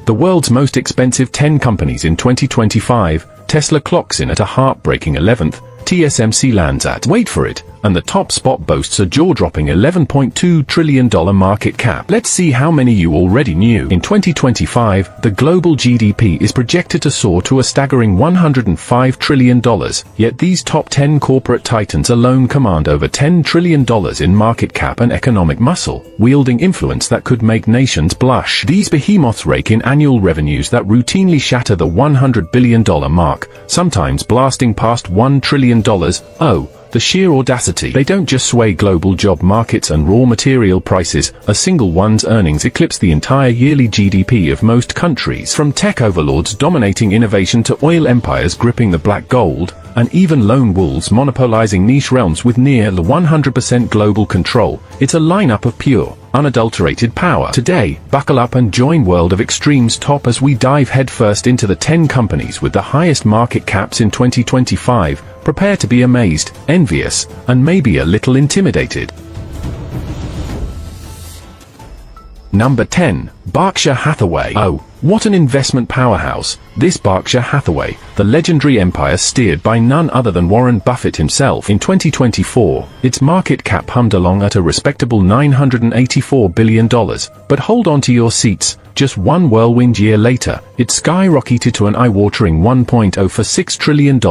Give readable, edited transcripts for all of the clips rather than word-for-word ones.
The world's most expensive 10 companies in 2025, Tesla clocks in at a heartbreaking 11th, TSMC lands at, wait for it, and the top spot boasts a jaw-dropping $11.2 trillion market cap. Let's see how many you already knew. In 2025, the global GDP is projected to soar to a staggering $105 trillion, yet these top 10 corporate titans alone command over $10 trillion in market cap and economic muscle, wielding influence that could make nations blush. These behemoths rake in annual revenues that routinely shatter the $100 billion mark, sometimes blasting past $1 trillion. Oh, the sheer audacity. They don't just sway global job markets and raw material prices, a single one's earnings eclipse the entire yearly GDP of most countries. From tech overlords dominating innovation to oil empires gripping the black gold, and even lone wolves monopolizing niche realms with near 100% global control, it's a lineup of pure, unadulterated power. Today, buckle up and join World of Extreme's top as we dive headfirst into the 10 companies with the highest market caps in 2025. Prepare to be amazed, envious, and maybe a little intimidated. Number 10. Berkshire Hathaway. Oh, what an investment powerhouse. This Berkshire Hathaway, the legendary empire steered by none other than Warren Buffett himself. In 2024, its market cap hummed along at a respectable $984 billion. But hold on to your seats. Just one whirlwind year later, it skyrocketed to an eye-watering $1.06 trillion,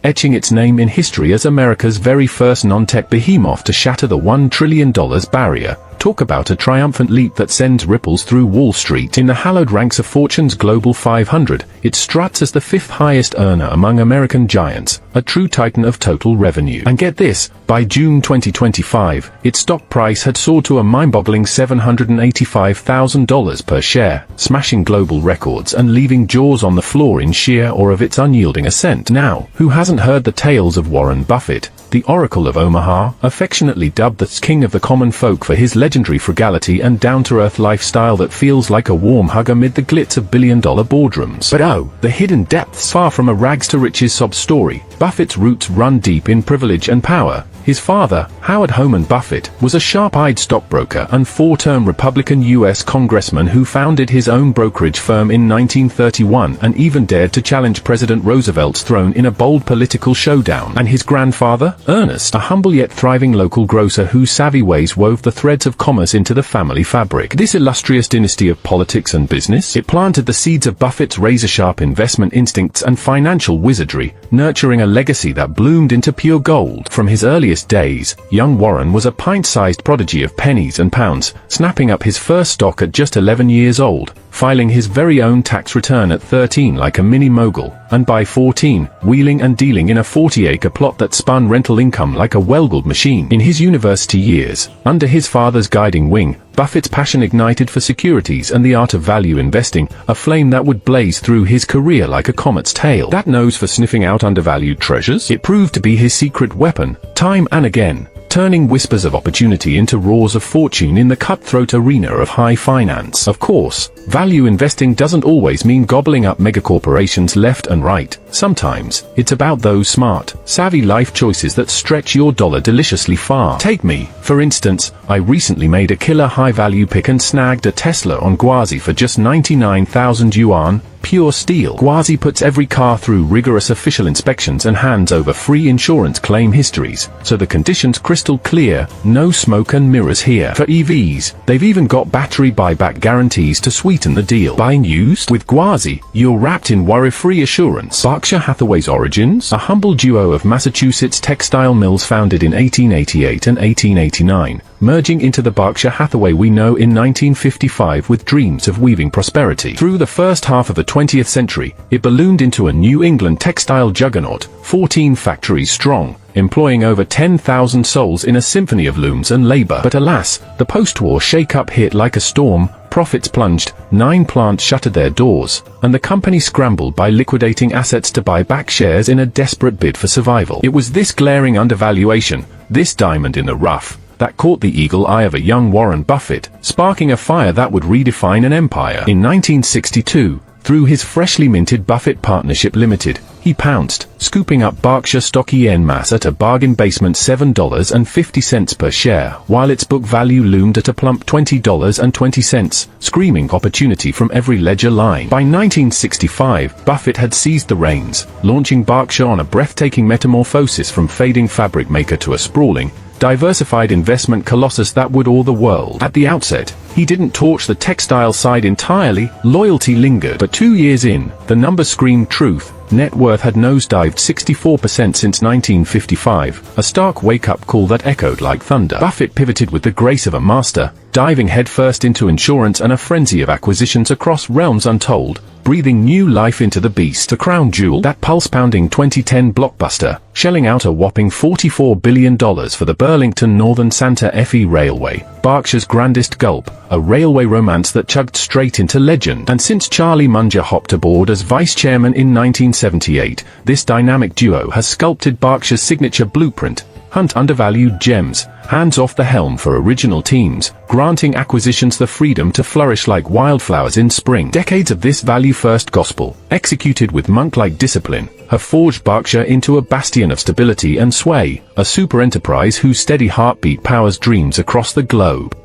etching its name in history as America's very first non-tech behemoth to shatter the $1 trillion barrier. Talk about a triumphant leap that sends ripples through Wall Street. In the hallowed ranks of Fortune's Global 500, it struts as the fifth highest earner among American giants, a true titan of total revenue. And get this, by June 2025, its stock price had soared to a mind-boggling $785,000 per share, smashing global records and leaving jaws on the floor in sheer awe of its unyielding ascent. Now, who hasn't heard the tales of Warren Buffett, the Oracle of Omaha, affectionately dubbed the king of the common folk for his legendary frugality and down-to-earth lifestyle that feels like a warm hug amid the glitz of billion-dollar boardrooms? But oh, the hidden depths. Far from a rags-to-riches sob story, Buffett's roots run deep in privilege and power. His father, Howard Homan Buffett, was a sharp-eyed stockbroker and four-term Republican U.S. congressman who founded his own brokerage firm in 1931 and even dared to challenge President Roosevelt's throne in a bold political showdown. And his grandfather, Ernest, a humble yet thriving local grocer whose savvy ways wove the threads of commerce into the family fabric. This illustrious dynasty of politics and business, it planted the seeds of Buffett's razor-sharp investment instincts and financial wizardry, nurturing a legacy that bloomed into pure gold. From his earliest days, young Warren was a pint-sized prodigy of pennies and pounds, snapping up his first stock at just 11 years old, filing his very own tax return at 13 like a mini-mogul, and by 14, wheeling and dealing in a 40-acre plot that spun rental income like a well-oiled machine. In his university years, under his father's guiding wing, Buffett's passion ignited for securities and the art of value investing, a flame that would blaze through his career like a comet's tail. That nose for sniffing out undervalued treasures? It proved to be his secret weapon, time and again, turning whispers of opportunity into roars of fortune in the cutthroat arena of high finance. Of course, value investing doesn't always mean gobbling up megacorporations left and right. Sometimes, it's about those smart, savvy life choices that stretch your dollar deliciously far. Take me, for instance. I recently made a killer high-value pick and snagged a Tesla on Gwazi for just 99,000 yuan, pure steel. Gwazi puts every car through rigorous official inspections and hands over free insurance claim histories, so the condition's crystal clear, no smoke and mirrors here. For EVs, they've even got battery buyback guarantees to sweeten the deal. Buying used? With Gwazi, you're wrapped in worry-free assurance. Berkshire Hathaway's origins? A humble duo of Massachusetts textile mills founded in 1888 and 1889, merging into the Berkshire Hathaway we know in 1955 with dreams of weaving prosperity. Through the first half of the 20th century, it ballooned into a New England textile juggernaut, 14 factories strong, employing over 10,000 souls in a symphony of looms and labor. But alas, the post-war shake-up hit like a storm, profits plunged, 9 plants shuttered their doors, and the company scrambled by liquidating assets to buy back shares in a desperate bid for survival. It was this glaring undervaluation, this diamond in the rough, that caught the eagle eye of a young Warren Buffett, sparking a fire that would redefine an empire. In 1962, Through his freshly minted Buffett Partnership Limited, he pounced, scooping up Berkshire stock en masse at a bargain basement $7.50 per share, while its book value loomed at a plump $20.20, screaming opportunity from every ledger line. By 1965, Buffett had seized the reins, launching Berkshire on a breathtaking metamorphosis from fading fabric maker to a sprawling, diversified investment colossus that would awe the world. At the outset, he didn't torch the textile side entirely, loyalty lingered. But 2 years in, the numbers screamed truth. Net worth had nosedived 64% since 1955, a stark wake-up call that echoed like thunder. Buffett pivoted with the grace of a master, diving headfirst into insurance and a frenzy of acquisitions across realms untold, breathing new life into the beast. The crown jewel, that pulse-pounding 2010 blockbuster, shelling out a whopping $44 billion for the Burlington Northern Santa Fe Railway, Berkshire's grandest gulp, a railway romance that chugged straight into legend. And since Charlie Munger hopped aboard as vice chairman in 1978, this dynamic duo has sculpted Berkshire's signature blueprint: hunt undervalued gems, hands off the helm for original teams, granting acquisitions the freedom to flourish like wildflowers in spring. Decades of this value-first gospel, executed with monk-like discipline, have forged Berkshire into a bastion of stability and sway, a super enterprise whose steady heartbeat powers dreams across the globe.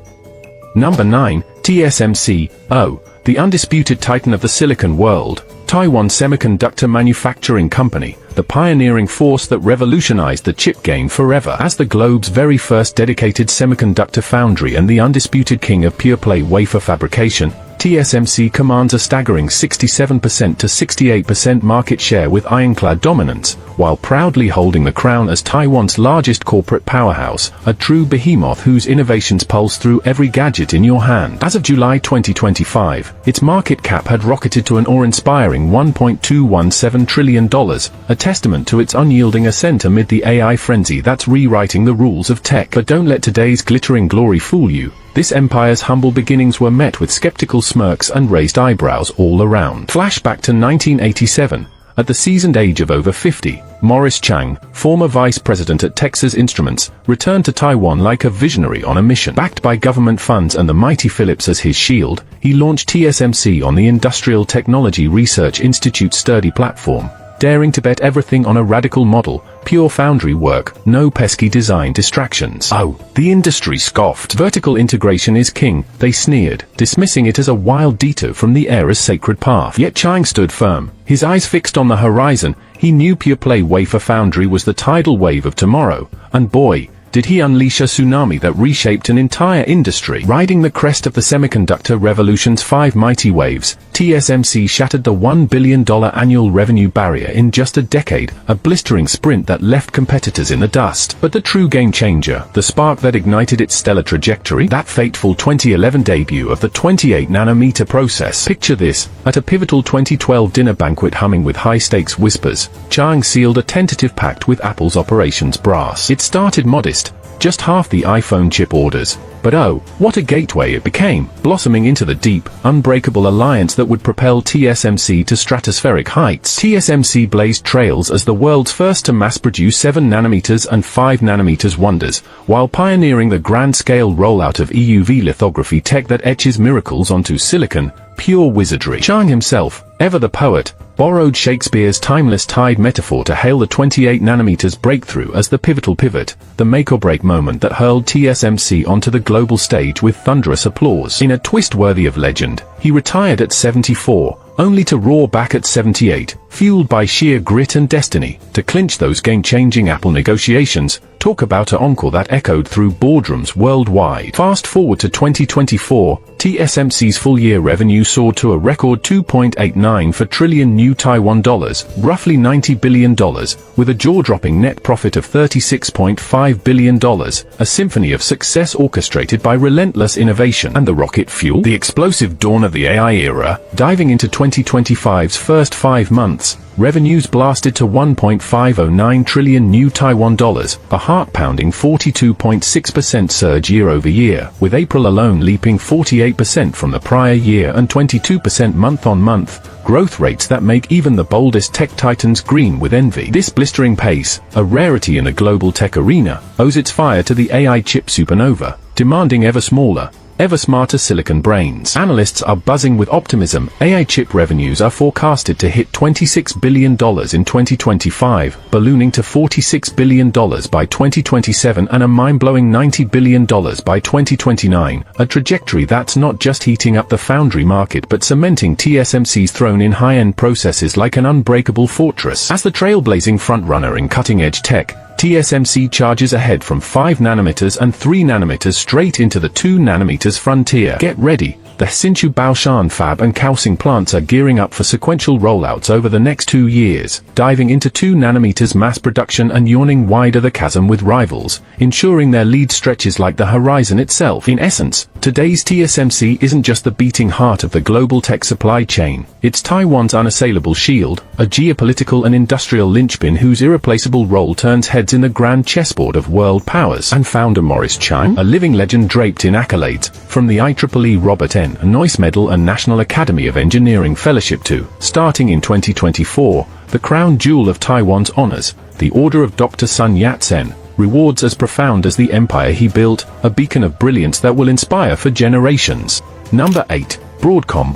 Number 9, TSMC. The undisputed titan of the silicon world, Taiwan Semiconductor Manufacturing Company, the pioneering force that revolutionized the chip game forever. As the globe's very first dedicated semiconductor foundry and the undisputed king of pure-play wafer fabrication, TSMC commands a staggering 67% to 68% market share with ironclad dominance, while proudly holding the crown as Taiwan's largest corporate powerhouse, a true behemoth whose innovations pulse through every gadget in your hand. As of July 2025, its market cap had rocketed to an awe-inspiring $1.217 trillion, a testament to its unyielding ascent amid the AI frenzy that's rewriting the rules of tech. But don't let today's glittering glory fool you. This empire's humble beginnings were met with skeptical smirks and raised eyebrows all around. Flashback to 1987. At the seasoned age of over 50, Morris Chang, former vice president at Texas Instruments, returned to Taiwan like a visionary on a mission. Backed by government funds and the mighty Philips as his shield, he launched TSMC on the Industrial Technology Research Institute's sturdy platform, daring to bet everything on a radical model: pure foundry work, no pesky design distractions. The industry scoffed. Vertical integration is king, they sneered, dismissing it as a wild detour from the era's sacred path. Yet Chang stood firm, his eyes fixed on the horizon. He knew pure-play wafer foundry was the tidal wave of tomorrow, and boy, did he unleash a tsunami that reshaped an entire industry. Riding the crest of the semiconductor revolution's 5 mighty waves, TSMC shattered the $1 billion annual revenue barrier in just a decade, a blistering sprint that left competitors in the dust. But the true game changer, the spark that ignited its stellar trajectory, that fateful 2011 debut of the 28-nanometer process. Picture this: at a pivotal 2012 dinner banquet humming with high-stakes whispers, Chang sealed a tentative pact with Apple's operations brass. It started modest, just half the iPhone chip orders, but oh, what a gateway it became, blossoming into the deep, unbreakable alliance that would propel TSMC to stratospheric heights. TSMC blazed trails as the world's first to mass-produce 7nm and 5nm wonders, while pioneering the grand-scale rollout of EUV lithography tech that etches miracles onto silicon, pure wizardry. Chang himself, ever the poet, borrowed Shakespeare's timeless tide metaphor to hail the 28nm breakthrough as the pivotal pivot, the make-or-break moment that hurled TSMC onto the global stage with thunderous applause. In a twist worthy of legend, he retired at 74, only to roar back at 78, fueled by sheer grit and destiny, to clinch those game-changing Apple negotiations. Talk about an encore that echoed through boardrooms worldwide. Fast forward to 2024, TSMC's full-year revenue soared to a record $2.89 trillion new Taiwan dollars, roughly $90 billion, with a jaw-dropping net profit of $36.5 billion, a symphony of success orchestrated by relentless innovation. And the rocket fuel? The explosive dawn of the AI era. Diving into 2025's first 5 months, revenues blasted to $1.509 trillion new Taiwan dollars, a heart-pounding 42.6% surge year-over-year, with April alone leaping 48% from the prior year and 22% month-on-month, growth rates that make even the boldest tech titans green with envy. This blistering pace, a rarity in the global tech arena, owes its fire to the AI chip supernova, demanding ever smaller, ever smarter silicon brains. Analysts are buzzing with optimism. AI chip revenues are forecasted to hit $26 billion in 2025, ballooning to $46 billion by 2027 and a mind-blowing $90 billion by 2029, a trajectory that's not just heating up the foundry market but cementing TSMC's throne in high-end processes like an unbreakable fortress. As the trailblazing frontrunner in cutting-edge tech, TSMC charges ahead from 5 nanometers and 3 nanometers straight into the 2 nanometers frontier. Get ready. The Hsinchu Baoshan fab and Kaohsiung plants are gearing up for sequential rollouts over the next 2 years, diving into 2 nanometers mass production and yawning wider the chasm with rivals, ensuring their lead stretches like the horizon itself. In essence, today's TSMC isn't just the beating heart of the global tech supply chain, it's Taiwan's unassailable shield, a geopolitical and industrial linchpin whose irreplaceable role turns heads in the grand chessboard of world powers. And founder Morris Chang, a living legend draped in accolades, from the IEEE Robert N. Noyce Medal and National Academy of Engineering Fellowship to, starting in 2024, the crown jewel of Taiwan's honors, the Order of Dr. Sun Yat-sen, rewards as profound as the empire he built, a beacon of brilliance that will inspire for generations. Number 8. Broadcom.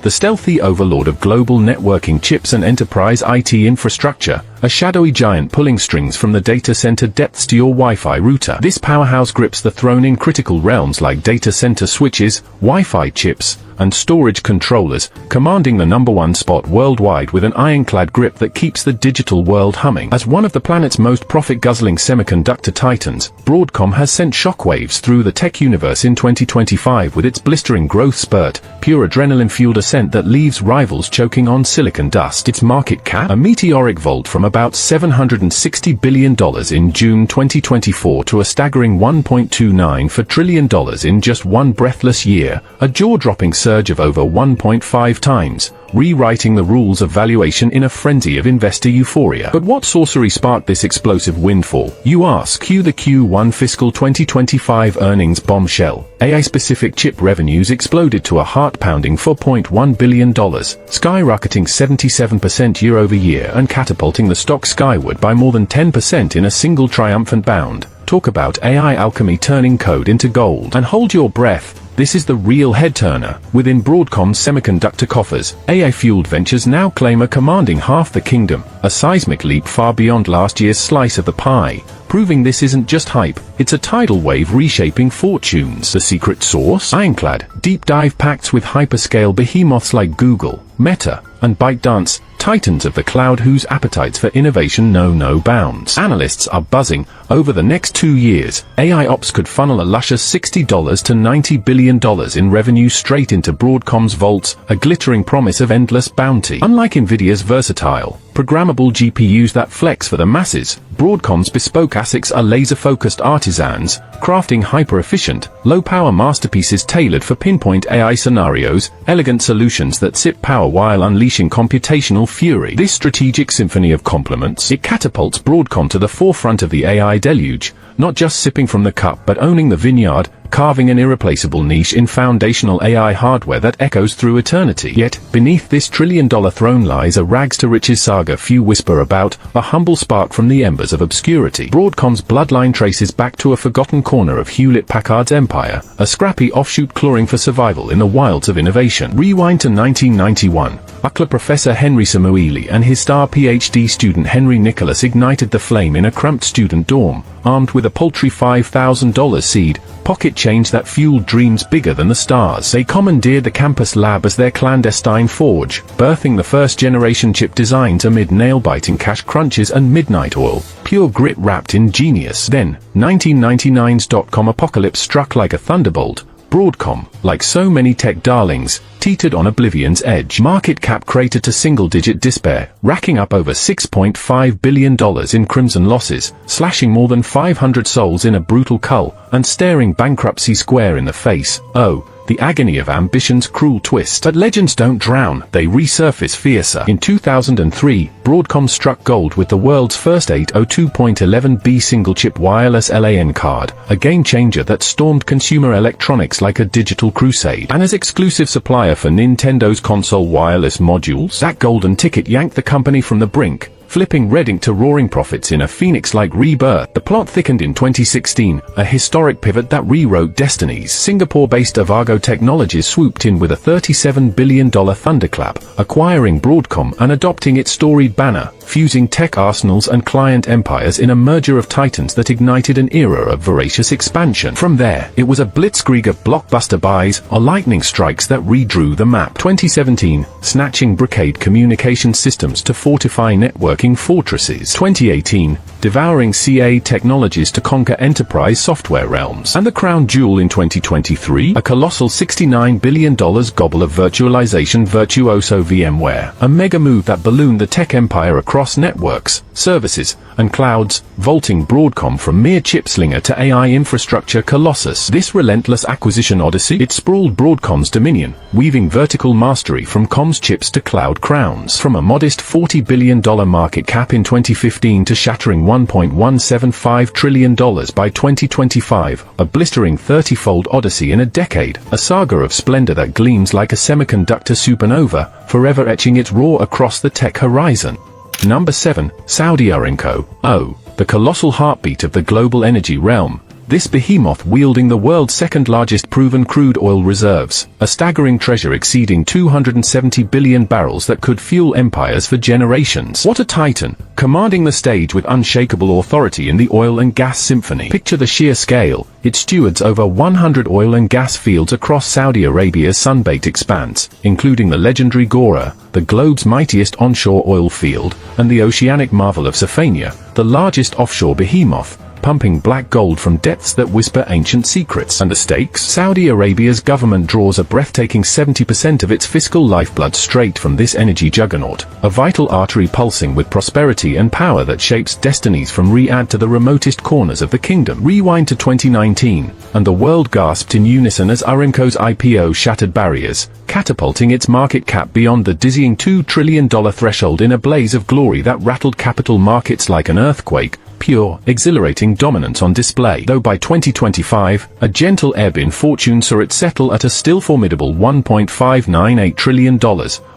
The stealthy overlord of global networking chips and enterprise IT infrastructure, a shadowy giant pulling strings from the data center depths to your Wi-Fi router. This powerhouse grips the throne in critical realms like data center switches, Wi-Fi chips, and storage controllers, commanding the #1 spot worldwide with an ironclad grip that keeps the digital world humming. As one of the planet's most profit-guzzling semiconductor titans, Broadcom has sent shockwaves through the tech universe in 2025 with its blistering growth spurt, pure adrenaline-fueled ascent that leaves rivals choking on silicon dust. Its market cap, a meteoric vault from about $760 billion in June 2024 to a staggering $1.29 trillion in just one breathless year, a jaw-dropping surge of over 1.5 times, rewriting the rules of valuation in a frenzy of investor euphoria. But what sorcery sparked this explosive windfall, you ask? Cue the Q1 fiscal 2025 earnings bombshell. AI-specific chip revenues exploded to a heart-pounding $4.1 billion, skyrocketing 77% year-over-year and catapulting the stock skyward by more than 10% in a single triumphant bound. Talk about AI alchemy turning code into gold. And hold your breath. This is the real head-turner. Within Broadcom's semiconductor coffers, AI-fueled ventures now claim a commanding half the kingdom, a seismic leap far beyond last year's slice of the pie, proving this isn't just hype, it's a tidal wave reshaping fortunes. The secret sauce? Ironclad, deep dive pacts with hyperscale behemoths like Google, Meta, and ByteDance, titans of the cloud whose appetites for innovation know no bounds. Analysts are buzzing. Over the next 2 years, AI ops could funnel a luscious $60 to $90 billion in revenue straight into Broadcom's vaults, a glittering promise of endless bounty. Unlike Nvidia's versatile, programmable GPUs that flex for the masses, Broadcom's bespoke ASICs are laser-focused artisans, crafting hyper-efficient, low-power masterpieces tailored for pinpoint AI scenarios, elegant solutions that sip power while unleashing computational fury. This strategic symphony of complements, it catapults Broadcom to the forefront of the AI deluge, not just sipping from the cup but owning the vineyard, carving an irreplaceable niche in foundational AI hardware that echoes through eternity. Yet, beneath this trillion-dollar throne lies a rags-to-riches saga few whisper about, a humble spark from the embers of obscurity. Broadcom's bloodline traces back to a forgotten corner of Hewlett-Packard's empire, a scrappy offshoot clawing for survival in the wilds of innovation. Rewind to 1991. UCLA professor Henry Samueli and his star PhD student Henry Nicholas ignited the flame in a cramped student dorm, armed with a paltry $5,000 seed, pocket change that fueled dreams bigger than the stars. They commandeered the campus lab as their clandestine forge, birthing the first-generation chip designs amid nail-biting cash crunches and midnight oil, pure grit wrapped in genius. Then, 1999's dot-com apocalypse struck like a thunderbolt. Broadcom, like so many tech darlings, teetered on oblivion's edge. Market cap cratered to single-digit despair, racking up over $6.5 billion in crimson losses, slashing more than 500 souls in a brutal cull, and staring bankruptcy square in the face. Oh, the agony of ambition's cruel twist. But legends don't drown, they resurface fiercer. In 2003, Broadcom struck gold with the world's first 802.11b single-chip wireless LAN card, a game-changer that stormed consumer electronics like a digital crusade. And as exclusive supplier for Nintendo's console wireless modules, that golden ticket yanked the company from the brink, flipping red ink to roaring profits in a phoenix-like rebirth. The plot thickened in 2016, a historic pivot that rewrote destinies. Singapore-based Avago Technologies swooped in with a $37 billion thunderclap, acquiring Broadcom and adopting its storied banner, fusing tech arsenals and client empires in a merger of titans that ignited an era of voracious expansion. From there, it was a blitzkrieg of blockbuster buys or lightning strikes that redrew the map. 2017, snatching Brocade Communication Systems to fortify networking fortresses. 2018, devouring CA Technologies to conquer enterprise software realms. And the crown jewel in 2023, a colossal $69 billion gobble of virtualization virtuoso VMware, a mega move that ballooned the tech empire across networks, services, and clouds, vaulting Broadcom from mere chip slinger to AI infrastructure colossus. This relentless acquisition odyssey, it sprawled Broadcom's dominion, weaving vertical mastery from comms chips to cloud crowns. From a modest $40 billion market cap in 2015 to shattering $1.175 trillion by 2025, a blistering 30-fold odyssey in a decade, a saga of splendor that gleams like a semiconductor supernova, forever etching its roar across the tech horizon. Number 7, Saudi Aramco. Oh, the colossal heartbeat of the global energy realm. This behemoth wielding the world's second-largest proven crude oil reserves, a staggering treasure exceeding 270 billion barrels that could fuel empires for generations. What a titan, commanding the stage with unshakable authority in the oil and gas symphony. Picture the sheer scale. It stewards over 100 oil and gas fields across Saudi Arabia's sun-baked expanse, including the legendary Ghawar, the globe's mightiest onshore oil field, and the oceanic marvel of Safania, the largest offshore behemoth, pumping black gold from depths that whisper ancient secrets. And the stakes? Saudi Arabia's government draws a breathtaking 70% of its fiscal lifeblood straight from this energy juggernaut, a vital artery pulsing with prosperity and power that shapes destinies from Riyadh to the remotest corners of the kingdom. Rewind to 2019, and the world gasped in unison as Aramco's IPO shattered barriers, catapulting its market cap beyond the dizzying $2 trillion threshold in a blaze of glory that rattled capital markets like an earthquake. Pure, exhilarating dominance on display. Though by 2025, a gentle ebb in fortune saw it settle at a still formidable $1.598 trillion,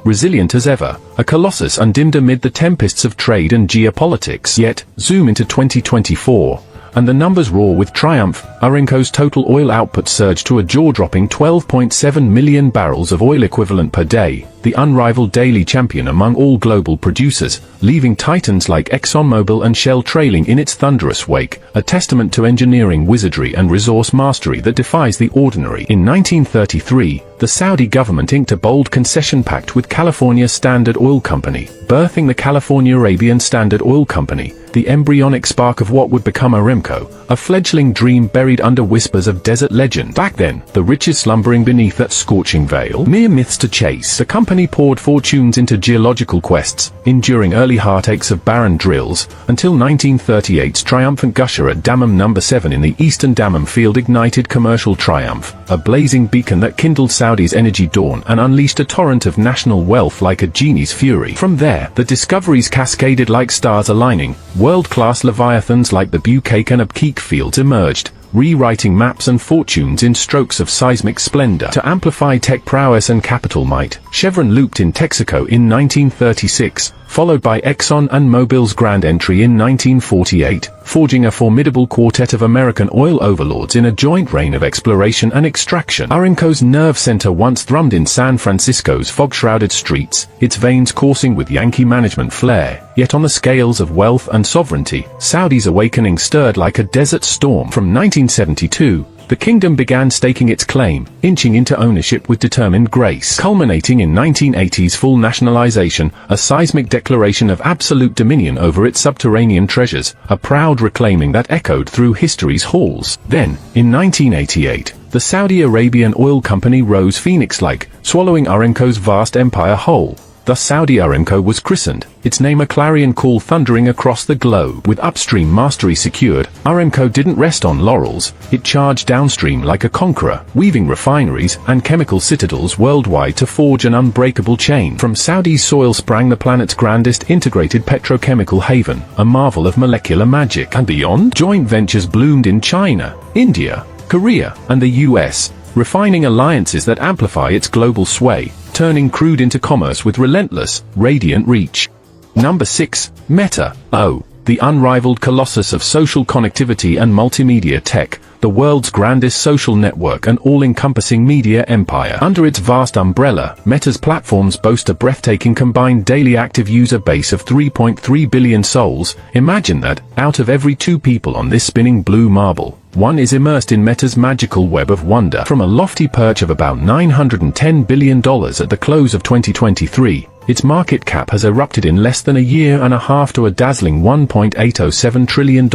resilient as ever, a colossus undimmed amid the tempests of trade and geopolitics. Yet, zoom into 2024, and the numbers roar with triumph. Aramco's total oil output surged to a jaw-dropping 12.7 million barrels of oil equivalent per day, the unrivaled daily champion among all global producers, leaving titans like ExxonMobil and Shell trailing in its thunderous wake, a testament to engineering wizardry and resource mastery that defies the ordinary. In 1933, the Saudi government inked a bold concession pact with California Standard Oil Company, birthing the California Arabian Standard Oil Company, the embryonic spark of what would become Aramco, a fledgling dream buried under whispers of desert legend. Back then, the riches slumbering beneath that scorching veil, mere myths to chase. The company poured fortunes into geological quests, enduring early heartaches of barren drills, until 1938's triumphant gusher at Dammam No. 7 in the eastern Dammam field ignited commercial triumph, a blazing beacon that kindled Saudi's energy dawn and unleashed a torrent of national wealth like a genie's fury. From there, the discoveries cascaded like stars aligning. World-class leviathans like the Bukake and Abqaiq fields emerged, rewriting maps and fortunes in strokes of seismic splendor. To amplify tech prowess and capital might, Chevron looped in Texaco in 1936, followed by Exxon and Mobil's grand entry in 1948, forging a formidable quartet of American oil overlords in a joint reign of exploration and extraction. Aramco's nerve center once thrummed in San Francisco's fog-shrouded streets, its veins coursing with Yankee management flair. Yet on the scales of wealth and sovereignty, Saudi's awakening stirred like a desert storm. From 1972, the kingdom began staking its claim, inching into ownership with determined grace, culminating in 1980's full nationalization, a seismic declaration of absolute dominion over its subterranean treasures, a proud reclaiming that echoed through history's halls. Then, in 1988, the Saudi Arabian oil company rose phoenix-like, swallowing Aramco's vast empire whole. Thus Saudi Aramco was christened, its name a clarion call thundering across the globe. With upstream mastery secured, Aramco didn't rest on laurels, it charged downstream like a conqueror, weaving refineries and chemical citadels worldwide to forge an unbreakable chain. From Saudi's soil sprang the planet's grandest integrated petrochemical haven, a marvel of molecular magic. And beyond, joint ventures bloomed in China, India, Korea, and the US, refining alliances that amplify its global sway, turning crude into commerce with relentless, radiant reach. Number 6. Meta. The unrivaled colossus of social connectivity and multimedia tech, the world's grandest social network and all-encompassing media empire. Under its vast umbrella, Meta's platforms boast a breathtaking combined daily active user base of 3.3 billion souls. Imagine that, out of every 2 people on this spinning blue marble, one is immersed in Meta's magical web of wonder. From a lofty perch of about $910 billion at the close of 2023, its market cap has erupted in less than a year and a half to a dazzling $1.807 trillion,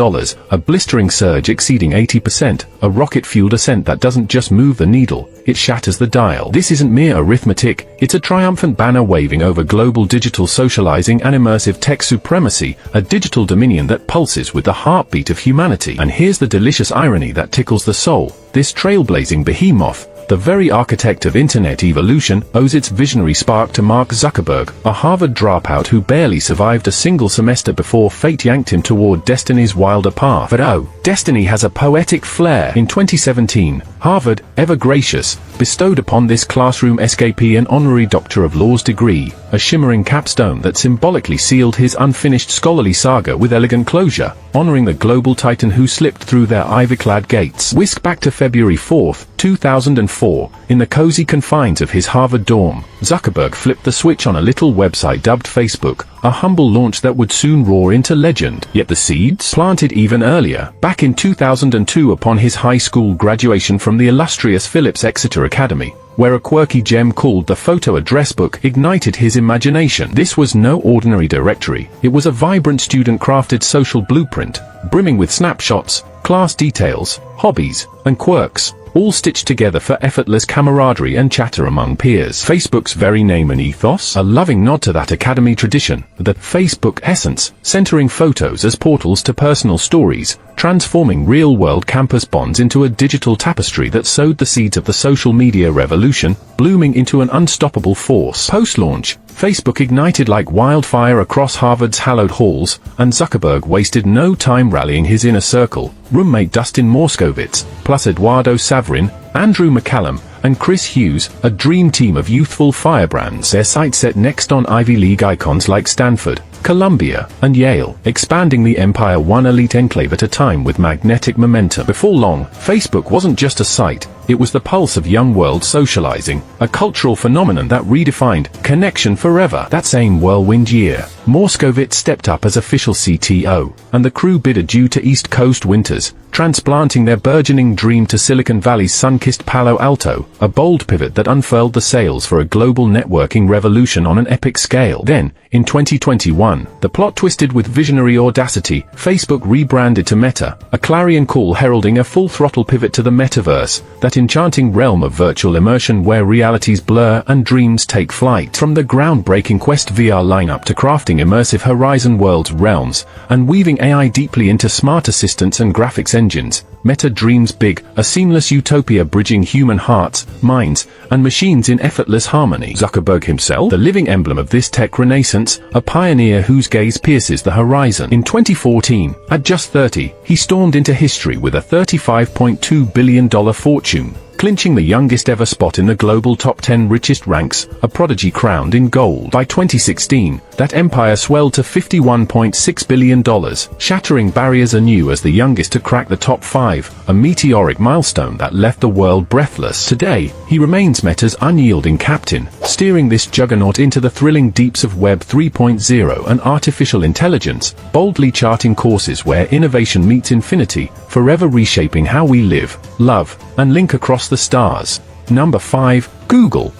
a blistering surge exceeding 80%, a rocket-fueled ascent that doesn't just move the needle, it shatters the dial. This isn't mere arithmetic, it's a triumphant banner waving over global digital socializing and immersive tech supremacy, a digital dominion that pulses with the heartbeat of humanity. And here's the delicious irony that tickles the soul. This trailblazing behemoth, the very architect of internet evolution, owes its visionary spark to Mark Zuckerberg, a Harvard dropout who barely survived a single semester before fate yanked him toward destiny's wilder path. But destiny has a poetic flair. In 2017, Harvard, ever gracious, bestowed upon this classroom escapee an honorary Doctor of Laws degree, a shimmering capstone that symbolically sealed his unfinished scholarly saga with elegant closure, honoring the global titan who slipped through their ivy-clad gates. Whisk back to February 4, 2004, in the cozy confines of his Harvard dorm, Zuckerberg flipped the switch on a little website dubbed Facebook, a humble launch that would soon roar into legend. Yet the seeds planted even earlier, back in 2002 upon his high school graduation from the illustrious Phillips Exeter Academy, where a quirky gem called the Photo Address Book ignited his imagination. This was no ordinary directory, it was a vibrant student-crafted social blueprint, brimming with snapshots, class details, hobbies, and quirks, all stitched together for effortless camaraderie and chatter among peers. Facebook's very name and ethos, a loving nod to that academy tradition, the Facebook essence, centering photos as portals to personal stories, transforming real-world campus bonds into a digital tapestry that sowed the seeds of the social media revolution, blooming into an unstoppable force. Post-launch, Facebook ignited like wildfire across Harvard's hallowed halls, and Zuckerberg wasted no time rallying his inner circle, roommate Dustin Moskowitz, plus Eduardo Saverin, Andrew McCallum, and Chris Hughes, a dream team of youthful firebrands. Their sights set next on Ivy League icons like Stanford, Columbia, and Yale, expanding the empire one elite enclave at a time with magnetic momentum. Before long, Facebook wasn't just a site, it was the pulse of young world socializing, a cultural phenomenon that redefined connection forever. That same whirlwind year, Moskowitz stepped up as official CTO, and the crew bid adieu to East Coast winters, transplanting their burgeoning dream to Silicon Valley's sun-kissed Palo Alto, a bold pivot that unfurled the sails for a global networking revolution on an epic scale. Then, in 2021, the plot twisted with visionary audacity. Facebook rebranded to Meta, a clarion call heralding a full-throttle pivot to the metaverse, that enchanting realm of virtual immersion where realities blur and dreams take flight. From the groundbreaking Quest VR lineup to crafting immersive Horizon Worlds realms, and weaving AI deeply into smart assistants and graphics engines, Meta dreams big, a seamless utopia bridging human hearts, minds, and machines in effortless harmony. Zuckerberg himself, the living emblem of this tech renaissance, a pioneer whose gaze pierces the horizon. In 2014, at just 30, he stormed into history with a $35.2 billion fortune, clinching the youngest ever spot in the global top 10 richest ranks, a prodigy crowned in gold. By 2016, that empire swelled to $51.6 billion, shattering barriers anew as the youngest to crack the top 5, a meteoric milestone that left the world breathless. Today, he remains Meta's unyielding captain, steering this juggernaut into the thrilling deeps of Web 3.0 and artificial intelligence, boldly charting courses where innovation meets infinity, forever reshaping how we live, love, and link across the stars. Number 5. Google.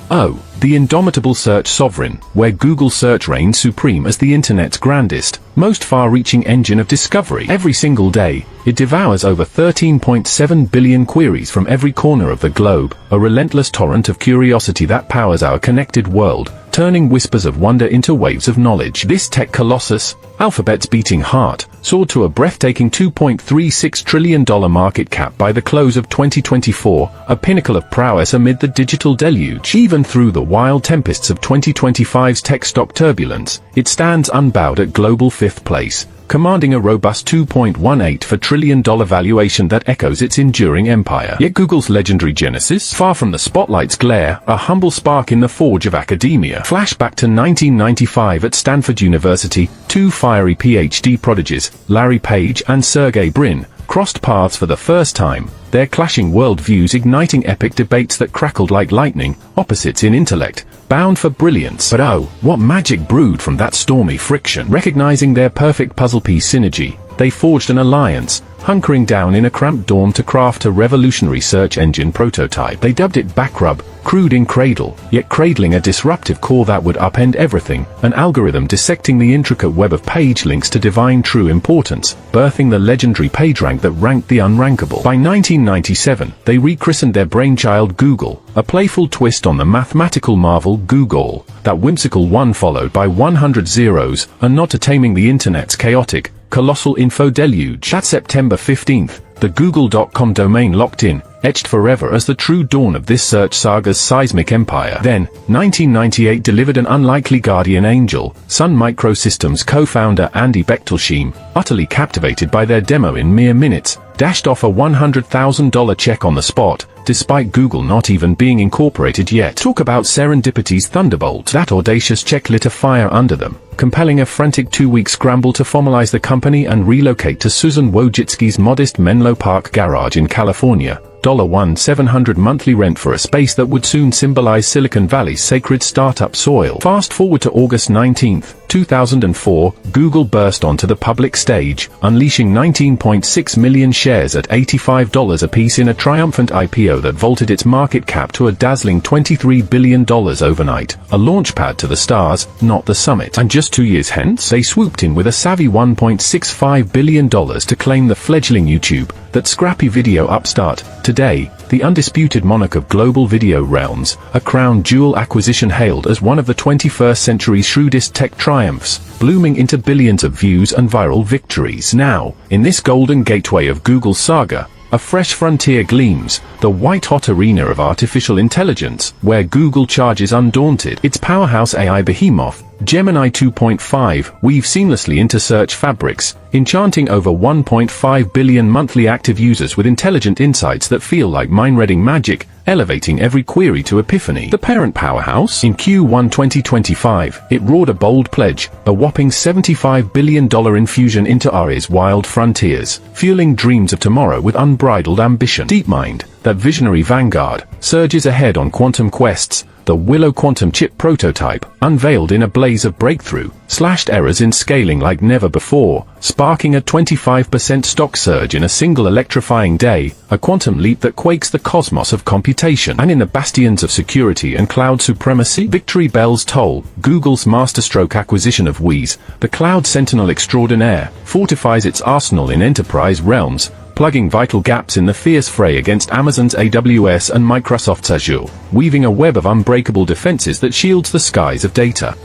The indomitable search sovereign, where Google search reigns supreme as the internet's grandest, most far-reaching engine of discovery. Every single day, it devours over 13.7 billion queries from every corner of the globe, a relentless torrent of curiosity that powers our connected world, turning whispers of wonder into waves of knowledge. This tech colossus, Alphabet's beating heart, soared to a breathtaking $2.36 trillion market cap by the close of 2024, a pinnacle of prowess amid the digital deluge. Even through the wild tempests of 2025's tech stock turbulence, it stands unbowed at global fifth place, commanding a robust $2.18 trillion valuation that echoes its enduring empire. Yet Google's legendary genesis, far from the spotlight's glare, a humble spark in the forge of academia. Flashback to 1995 at Stanford University, two fiery PhD prodigies, Larry Page and Sergey Brin, crossed paths for the first time, their clashing worldviews igniting epic debates that crackled like lightning, opposites in intellect, bound for brilliance. But oh, what magic brewed from that stormy friction. Recognizing their perfect puzzle piece synergy, they forged an alliance, hunkering down in a cramped dorm to craft a revolutionary search engine prototype. They dubbed it Backrub, crude in cradle, yet cradling a disruptive core that would upend everything, an algorithm dissecting the intricate web of page links to divine true importance, birthing the legendary PageRank that ranked the unrankable. By 1997, they rechristened their brainchild Google, a playful twist on the mathematical marvel Google, that whimsical one followed by 100 zeros, a nod to taming the internet's chaotic, colossal info deluge. That September 15th, the Google.com domain locked in, etched forever as the true dawn of this search saga's seismic empire. Then, 1998 delivered an unlikely guardian angel. Sun Microsystems co-founder Andy Bechtolsheim, utterly captivated by their demo in mere minutes, dashed off a $100,000 check on the spot, despite Google not even being incorporated yet. Talk about serendipity's thunderbolt. That audacious check lit a fire under them, compelling a frantic 2-week scramble to formalize the company and relocate to Susan Wojcicki's modest Menlo Park garage in California. $1,700 monthly rent for a space that would soon symbolize Silicon Valley's sacred startup soil. Fast forward to August 19, 2004, Google burst onto the public stage, unleashing 19.6 million shares at $85 apiece in a triumphant IPO that vaulted its market cap to a dazzling $23 billion overnight, a launchpad to the stars, not the summit. And just 2 years hence, they swooped in with a savvy $1.65 billion to claim the fledgling YouTube, that scrappy video upstart. Today, the undisputed monarch of global video realms, a crown jewel acquisition hailed as one of the 21st century's shrewdest tech triumphs, blooming into billions of views and viral victories. Now, in this golden gateway of Google's saga, a fresh frontier gleams, the white-hot arena of artificial intelligence, where Google charges undaunted. Its powerhouse AI behemoth, Gemini 2.5, weaves seamlessly into search fabrics, enchanting over 1.5 billion monthly active users with intelligent insights that feel like mind-reading magic, elevating every query to epiphany. The parent powerhouse, in Q1 2025, it roared a bold pledge, a whopping $75 billion infusion into AI's wild frontiers, fueling dreams of tomorrow with unbridled ambition. DeepMind, that visionary vanguard, surges ahead on quantum quests. The Willow quantum chip prototype, unveiled in a blaze of breakthrough, slashed errors in scaling like never before, sparking a 25% stock surge in a single electrifying day, a quantum leap that quakes the cosmos of computation. And in the bastions of security and cloud supremacy, victory bells toll. Google's masterstroke acquisition of Wiz, the cloud sentinel extraordinaire, fortifies its arsenal in enterprise realms, plugging vital gaps in the fierce fray against Amazon's AWS and Microsoft's Azure, weaving a web of unbreakable defenses that shields the skies of data.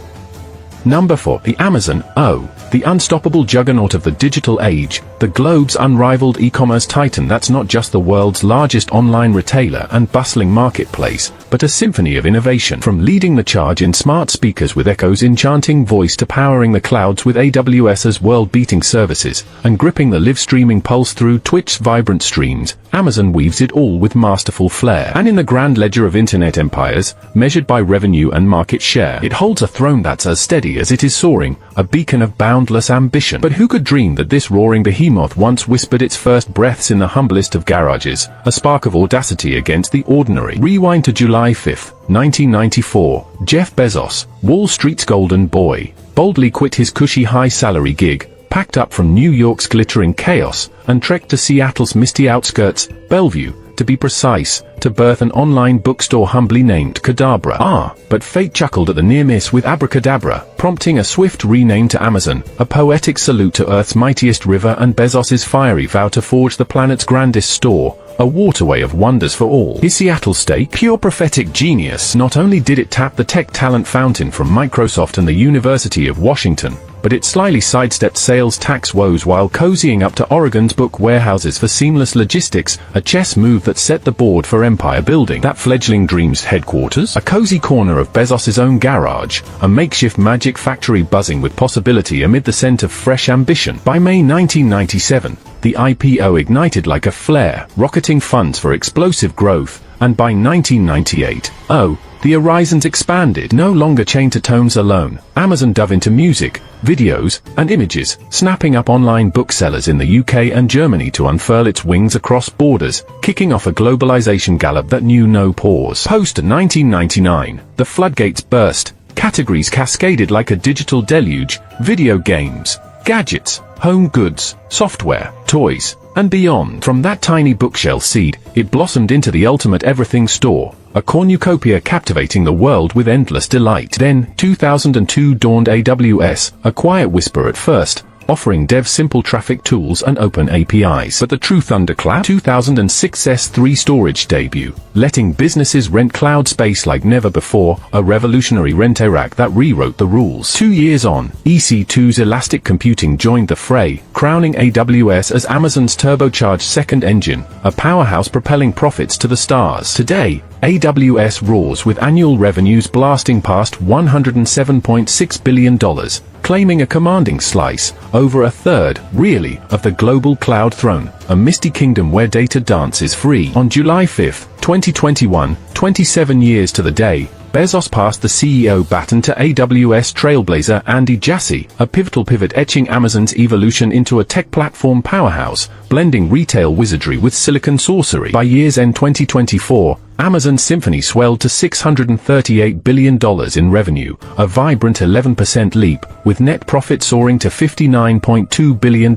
Number 4. The Amazon, the unstoppable juggernaut of the digital age, the globe's unrivaled e-commerce titan that's not just the world's largest online retailer and bustling marketplace, but a symphony of innovation. From leading the charge in smart speakers with Echo's enchanting voice to powering the clouds with AWS's world-beating services, and gripping the live-streaming pulse through Twitch's vibrant streams, Amazon weaves it all with masterful flair. And in the grand ledger of internet empires, measured by revenue and market share, it holds a throne that's as steady as it is soaring, a beacon of boundless ambition. But who could dream that this roaring behemoth once whispered its first breaths in the humblest of garages, a spark of audacity against the ordinary? Rewind to July 5, 1994, Jeff Bezos, Wall Street's golden boy, boldly quit his cushy high-salary gig, packed up from New York's glittering chaos, and trekked to Seattle's misty outskirts, Bellevue, to be precise, to birth an online bookstore humbly named Cadabra. But fate chuckled at the near miss with Abracadabra, prompting a swift rename to Amazon, a poetic salute to Earth's mightiest river and Bezos's fiery vow to forge the planet's grandest store, a waterway of wonders for all. His Seattle stake, pure prophetic genius, not only did it tap the tech talent fountain from Microsoft and the University of Washington, but it slyly sidestepped sales tax woes while cozying up to Oregon's book warehouses for seamless logistics, a chess move that set the board for empire building. That fledgling dream's headquarters, a cozy corner of Bezos's own garage, a makeshift magic factory buzzing with possibility amid the scent of fresh ambition. By May 1997, the IPO ignited like a flare, rocketing funds for explosive growth, and by 1998, the horizons expanded, no longer chained to tomes alone. Amazon dove into music, videos, and images, snapping up online booksellers in the UK and Germany to unfurl its wings across borders, kicking off a globalization gallop that knew no pause. Post-1999, the floodgates burst, categories cascaded like a digital deluge: video games, gadgets, home goods, software, toys, and beyond. From that tiny bookshelf seed, it blossomed into the ultimate everything store, a cornucopia captivating the world with endless delight. Then, 2002 dawned. AWS, a quiet whisper at first, offering devs simple traffic tools and open APIs. But the true thunderclap, 2006 S3 storage debut, letting businesses rent cloud space like never before, a revolutionary rent-a-rack that rewrote the rules. 2 years on, EC2's elastic computing joined the fray, crowning AWS as Amazon's turbocharged second engine, a powerhouse propelling profits to the stars. Today, AWS roars with annual revenues blasting past $107.6 billion, claiming a commanding slice, over a third, really, of the global cloud throne, a misty kingdom where data dances free. On July 5, 2021, 27 years to the day, Bezos passed the CEO baton to AWS trailblazer Andy Jassy, a pivotal pivot etching Amazon's evolution into a tech platform powerhouse, blending retail wizardry with silicon sorcery. By year's end 2024, Amazon's symphony swelled to $638 billion in revenue, a vibrant 11% leap, with net profit soaring to $59.2 billion,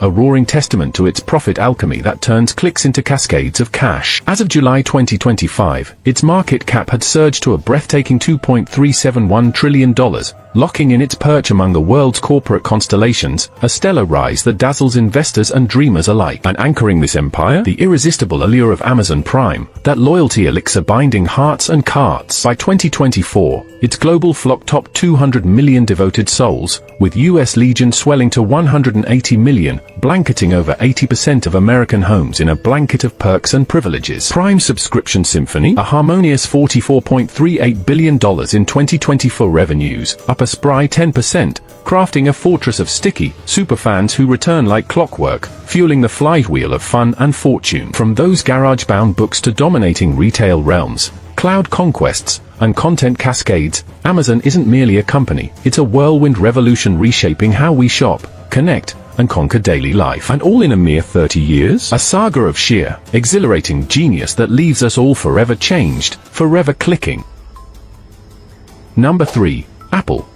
a roaring testament to its profit alchemy that turns clicks into cascades of cash. As of July 2025, its market cap had surged to a breathtaking $2.371 trillion, locking in its perch among the world's corporate constellations, a stellar rise that dazzles investors and dreamers alike. And anchoring this empire, the irresistible allure of Amazon Prime, that loyalty elixir binding hearts and carts. By 2024, its global flock topped 200 million devoted souls, with US Legion swelling to 180 million, blanketing over 80% of American homes in a blanket of perks and privileges. Prime subscription symphony, a harmonious $44.38 billion in 2024 revenues, up a spry 10%, crafting a fortress of sticky, superfans who return like clockwork, fueling the flywheel of fun and fortune. From those garage-bound books to dominating retail realms, cloud conquests, and content cascades, Amazon isn't merely a company, it's a whirlwind revolution reshaping how we shop, connect, and conquer daily life. And all in a mere 30 years? A saga of sheer, exhilarating genius that leaves us all forever changed, forever clicking. Number 3. Apple.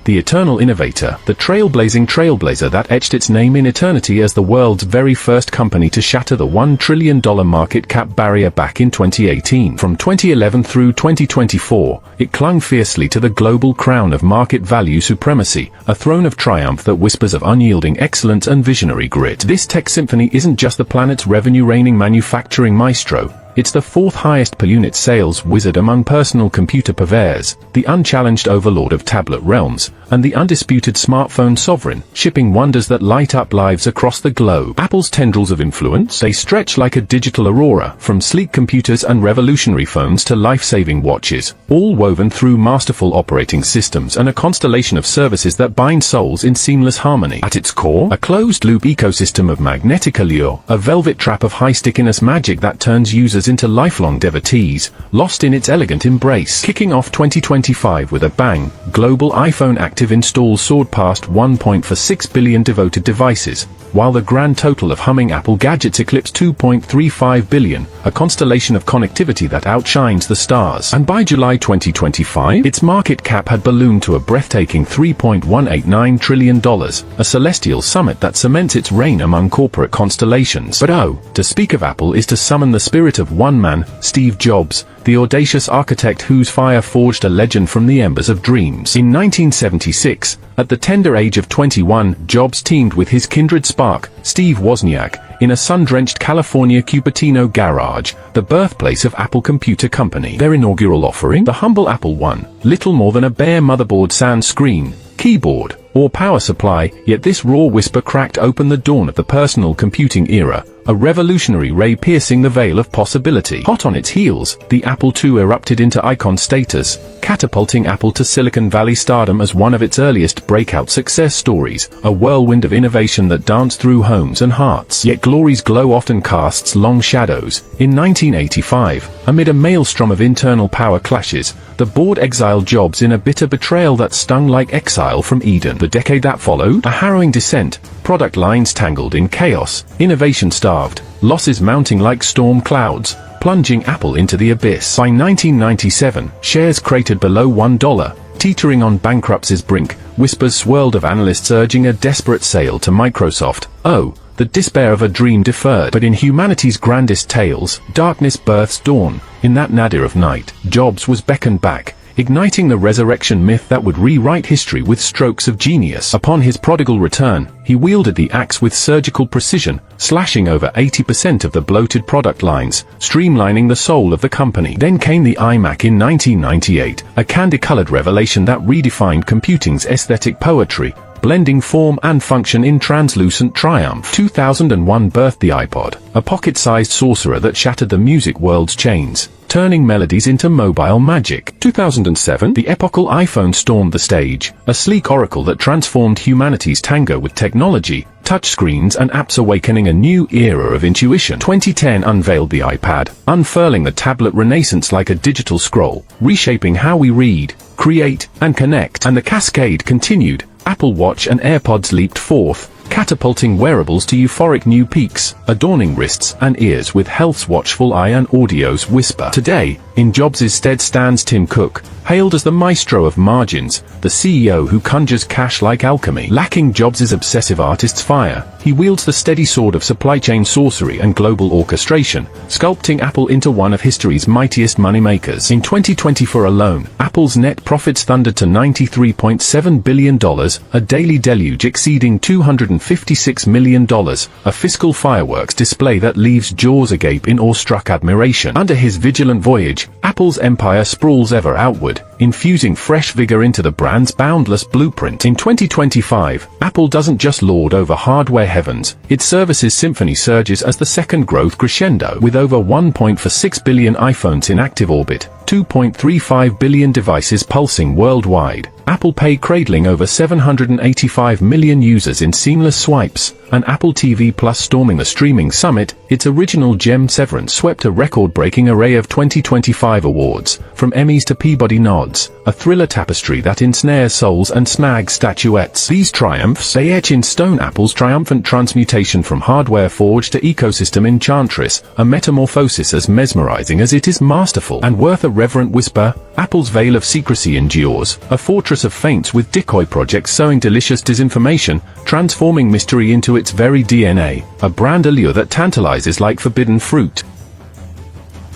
The eternal innovator, the trailblazing trailblazer that etched its name in eternity as the world's very first company to shatter the $1 trillion market cap barrier back in 2018. From 2011 through 2024, it clung fiercely to the global crown of market value supremacy, a throne of triumph that whispers of unyielding excellence and visionary grit. This tech symphony isn't just the planet's revenue-reigning manufacturing maestro, it's the fourth highest per unit sales wizard among personal computer purveyors, the unchallenged overlord of tablet realms, and the undisputed smartphone sovereign, shipping wonders that light up lives across the globe. Apple's tendrils of influence, they stretch like a digital aurora, from sleek computers and revolutionary phones to life-saving watches, all woven through masterful operating systems and a constellation of services that bind souls in seamless harmony. At its core, a closed-loop ecosystem of magnetic allure, a velvet trap of high-stickiness magic that turns users into lifelong devotees, lost in its elegant embrace. Kicking off 2025 with a bang, global iPhone active installs soared past 1.46 billion devoted devices, while the grand total of humming Apple gadgets eclipsed 2.35 billion, a constellation of connectivity that outshines the stars. And by July 2025, its market cap had ballooned to a breathtaking $3.189 trillion, a celestial summit that cements its reign among corporate constellations. But to speak of Apple is to summon the spirit of one man, Steve Jobs, the audacious architect whose fire forged a legend from the embers of dreams. In 1976, at the tender age of 21, Jobs teamed with his kindred spark, Steve Wozniak, in a sun-drenched California Cupertino garage, the birthplace of Apple Computer Company. Their inaugural offering, the humble Apple I, little more than a bare motherboard sans screen, keyboard, or power supply, yet this raw whisper cracked open the dawn of the personal computing era, a revolutionary ray piercing the veil of possibility. Hot on its heels, the Apple II erupted into icon status, catapulting Apple to Silicon Valley stardom as one of its earliest breakout success stories, a whirlwind of innovation that danced through homes and hearts. Yet glory's glow often casts long shadows. In 1985, amid a maelstrom of internal power clashes, the board exiled Jobs in a bitter betrayal that stung like exile from Eden. The decade that followed, a harrowing descent, product lines tangled in chaos, innovation starved, losses mounting like storm clouds, plunging Apple into the abyss. By 1997, shares cratered below $1, teetering on bankruptcy's brink. Whispers swirled of analysts urging a desperate sale to Microsoft. Oh, the despair of a dream deferred. But in humanity's grandest tales, darkness births dawn. In that nadir of night, Jobs was beckoned back, igniting the resurrection myth that would rewrite history with strokes of genius. Upon his prodigal return, he wielded the axe with surgical precision, slashing over 80% of the bloated product lines, streamlining the soul of the company. Then came the iMac in 1998, a candy-colored revelation that redefined computing's aesthetic poetry, blending form and function in translucent triumph. 2001 birthed the iPod, a pocket-sized sorcerer that shattered the music world's chains, turning melodies into mobile magic. 2007, the epochal iPhone stormed the stage, a sleek oracle that transformed humanity's tango with technology, touchscreens and apps, awakening a new era of intuition. 2010 unveiled the iPad, unfurling the tablet renaissance like a digital scroll, reshaping how we read, create, and connect. And the cascade continued. Apple Watch and AirPods leaped forth, catapulting wearables to euphoric new peaks, adorning wrists and ears with health's watchful eye and audio's whisper. Today, in Jobs' stead stands Tim Cook, hailed as the maestro of margins, the CEO who conjures cash like alchemy. Lacking Jobs' obsessive artist's fire, he wields the steady sword of supply chain sorcery and global orchestration, sculpting Apple into one of history's mightiest moneymakers. In 2024 alone, Apple's net profits thundered to $93.7 billion, a daily deluge exceeding $256 million, a fiscal fireworks display that leaves jaws agape in awestruck admiration. Under his vigilant voyage, Apple's empire sprawls ever outward, infusing fresh vigor into the brand's boundless blueprint. In 2025, Apple doesn't just lord over hardware heavens, its services symphony surges as the second growth crescendo. With over 1.46 billion iPhones in active orbit, 2.35 billion devices pulsing worldwide, Apple Pay cradling over 785 million users in seamless swipes, and Apple TV Plus storming the streaming summit, its original gem Severance swept a record-breaking array of 2025 awards, from Emmys to Peabody nods, a thriller tapestry that ensnares souls and snags statuettes. These triumphs, they etch in stone Apple's triumphant transmutation from hardware forge to ecosystem enchantress, a metamorphosis as mesmerizing as it is masterful. And worth a reverent whisper, Apple's veil of secrecy endures, a fortress of feints with decoy projects sowing delicious disinformation, transforming mystery into its very DNA, a brand allure that tantalizes like forbidden fruit.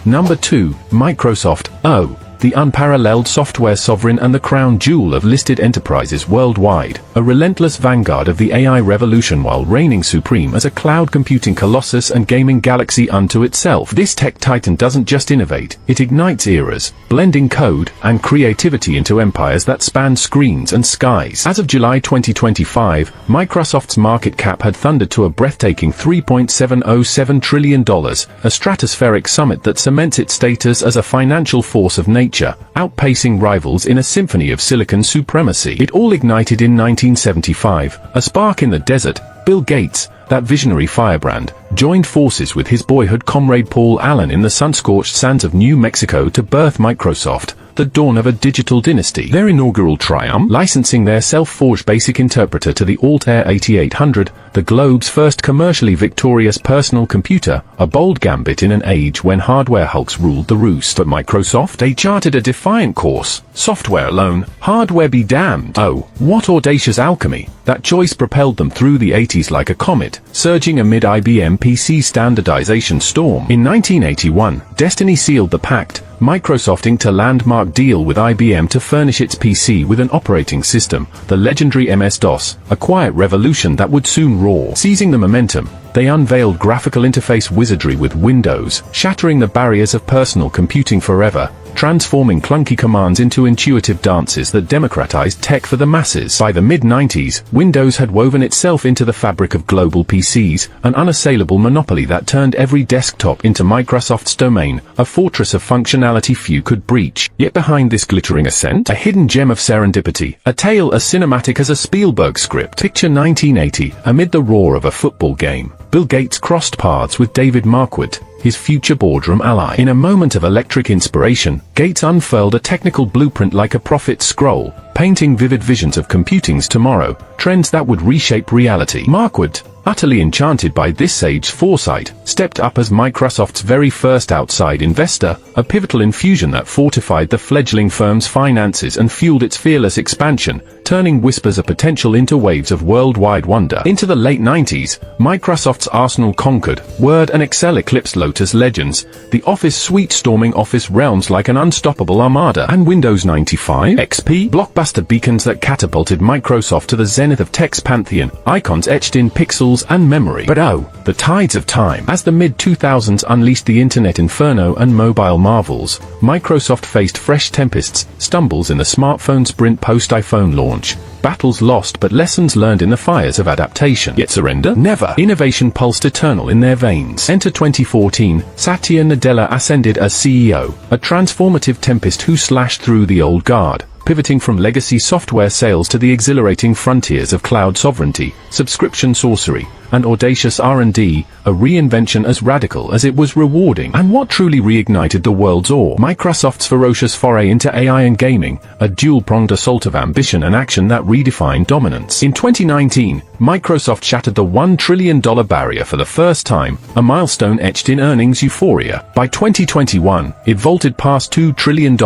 Number 2, Microsoft. Oh, the unparalleled software sovereign and the crown jewel of listed enterprises worldwide, a relentless vanguard of the AI revolution while reigning supreme as a cloud computing colossus and gaming galaxy unto itself. This tech titan doesn't just innovate, it ignites eras, blending code and creativity into empires that span screens and skies. As of July 2025, Microsoft's market cap had thundered to a breathtaking $3.707 trillion, a stratospheric summit that cements its status as a financial force of nature, outpacing rivals in a symphony of silicon supremacy. It all ignited in 1975, a spark in the desert. Bill Gates, that visionary firebrand, joined forces with his boyhood comrade Paul Allen in the sun-scorched sands of New Mexico to birth Microsoft, the dawn of a digital dynasty. Their inaugural triumph, licensing their self-forged BASIC interpreter to the Altair 8800, the globe's first commercially victorious personal computer, a bold gambit in an age when hardware hulks ruled the roost. But Microsoft, they charted a defiant course. Software alone, hardware be damned. Oh, what audacious alchemy! That choice propelled them through the 80s like a comet, surging amid IBM PC standardization storm. In 1981, Destiny sealed the pact, Microsoft inked a landmark deal with IBM to furnish its PC with an operating system, the legendary MS-DOS, a quiet revolution that would soon roar. Seizing the momentum, they unveiled graphical interface wizardry with Windows, shattering the barriers of personal computing forever. transforming clunky commands into intuitive dances that democratized tech for the masses. By the mid-90s, Windows had woven itself into the fabric of global PCs, an unassailable monopoly that turned every desktop into Microsoft's domain, a fortress of functionality few could breach. Yet behind this glittering ascent, a hidden gem of serendipity, a tale as cinematic as a Spielberg script. Picture 1980, amid the roar of a football game, Bill Gates crossed paths with David Marquardt, his future boardroom ally. In a moment of electric inspiration, Gates unfurled a technical blueprint like a prophet's scroll, painting vivid visions of computing's tomorrow, trends that would reshape reality. Marquardt, utterly enchanted by this sage's foresight, stepped up as Microsoft's very first outside investor, a pivotal infusion that fortified the fledgling firm's finances and fueled its fearless expansion, turning whispers of potential into waves of worldwide wonder. Into the late 90s, Microsoft's arsenal conquered, Word and Excel eclipsed Lotus Legends, the Office suite storming office realms like an unstoppable armada, and Windows 95 XP, blockbuster beacons that catapulted Microsoft to the zenith of tech's pantheon, icons etched in pixels and memory. But oh, the tides of time. As the mid-2000s unleashed the internet inferno and mobile marvels, Microsoft faced fresh tempests, stumbles in the smartphone sprint post-iPhone launch, battles lost but lessons learned in the fires of adaptation. Yet surrender? Never. Innovation pulsed eternal in their veins. Enter 2014, Satya Nadella ascended as CEO, a transformative tempest who slashed through the old guard, pivoting from legacy software sales to the exhilarating frontiers of cloud sovereignty, subscription sorcery, and audacious R&D, a reinvention as radical as it was rewarding. And what truly reignited the world's awe? Microsoft's ferocious foray into AI and gaming, a dual-pronged assault of ambition and action that redefined dominance. In 2019, Microsoft shattered the $1 trillion barrier for the first time, a milestone etched in earnings euphoria. By 2021, it vaulted past $2 trillion,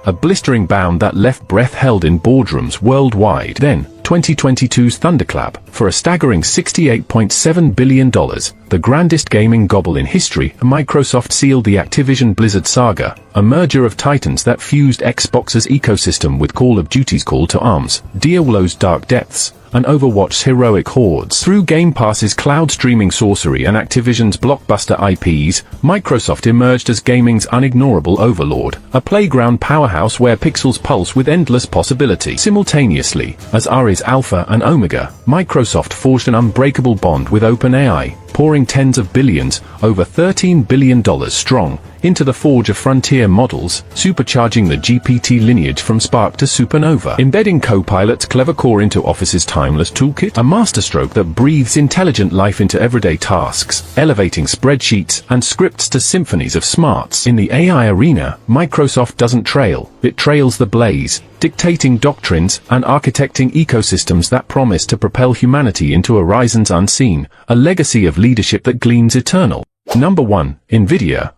a blistering bound that left breath held in boardrooms worldwide. Then, 2022's thunderclap, for a staggering $68.7 billion, the grandest gaming gobble in history, Microsoft sealed the Activision Blizzard saga, a merger of titans that fused Xbox's ecosystem with Call of Duty's Call to Arms, Diablo's Dark Depths, and Overwatch's heroic hordes. Through Game Pass's cloud streaming sorcery and Activision's blockbuster IPs, Microsoft emerged as gaming's unignorable overlord, a playground powerhouse where pixels pulse with endless possibility. Simultaneously, as Ares Alpha and Omega, Microsoft forged an unbreakable bond with OpenAI, pouring tens of billions, over $13 billion strong, into the forge of frontier models, supercharging the GPT lineage from Spark to Supernova. Embedding Copilot's clever core into Office's timeless toolkit, a masterstroke that breathes intelligent life into everyday tasks, elevating spreadsheets and scripts to symphonies of smarts. In the AI arena, Microsoft doesn't trail, it trails the blaze, dictating doctrines and architecting ecosystems that promise to propel humanity into horizons unseen, a legacy of leadership that gleams eternal. Number 1, NVIDIA.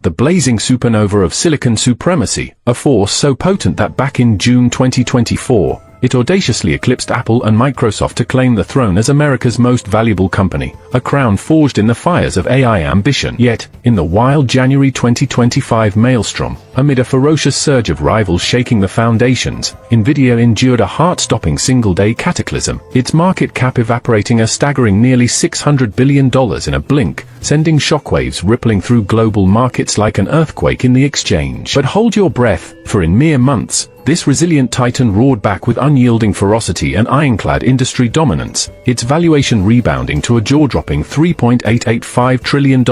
The blazing supernova of silicon supremacy, a force so potent that back in June 2024, it audaciously eclipsed Apple and Microsoft to claim the throne as America's most valuable company, a crown forged in the fires of AI ambition. Yet, in the wild January 2025 maelstrom, amid a ferocious surge of rivals shaking the foundations, NVIDIA endured a heart-stopping single-day cataclysm, its market cap evaporating a staggering nearly $600 billion in a blink, sending shockwaves rippling through global markets like an earthquake in the exchange. But hold your breath, for in mere months, this resilient titan roared back with unyielding ferocity and ironclad industry dominance, its valuation rebounding to a jaw-dropping $3.885 trillion,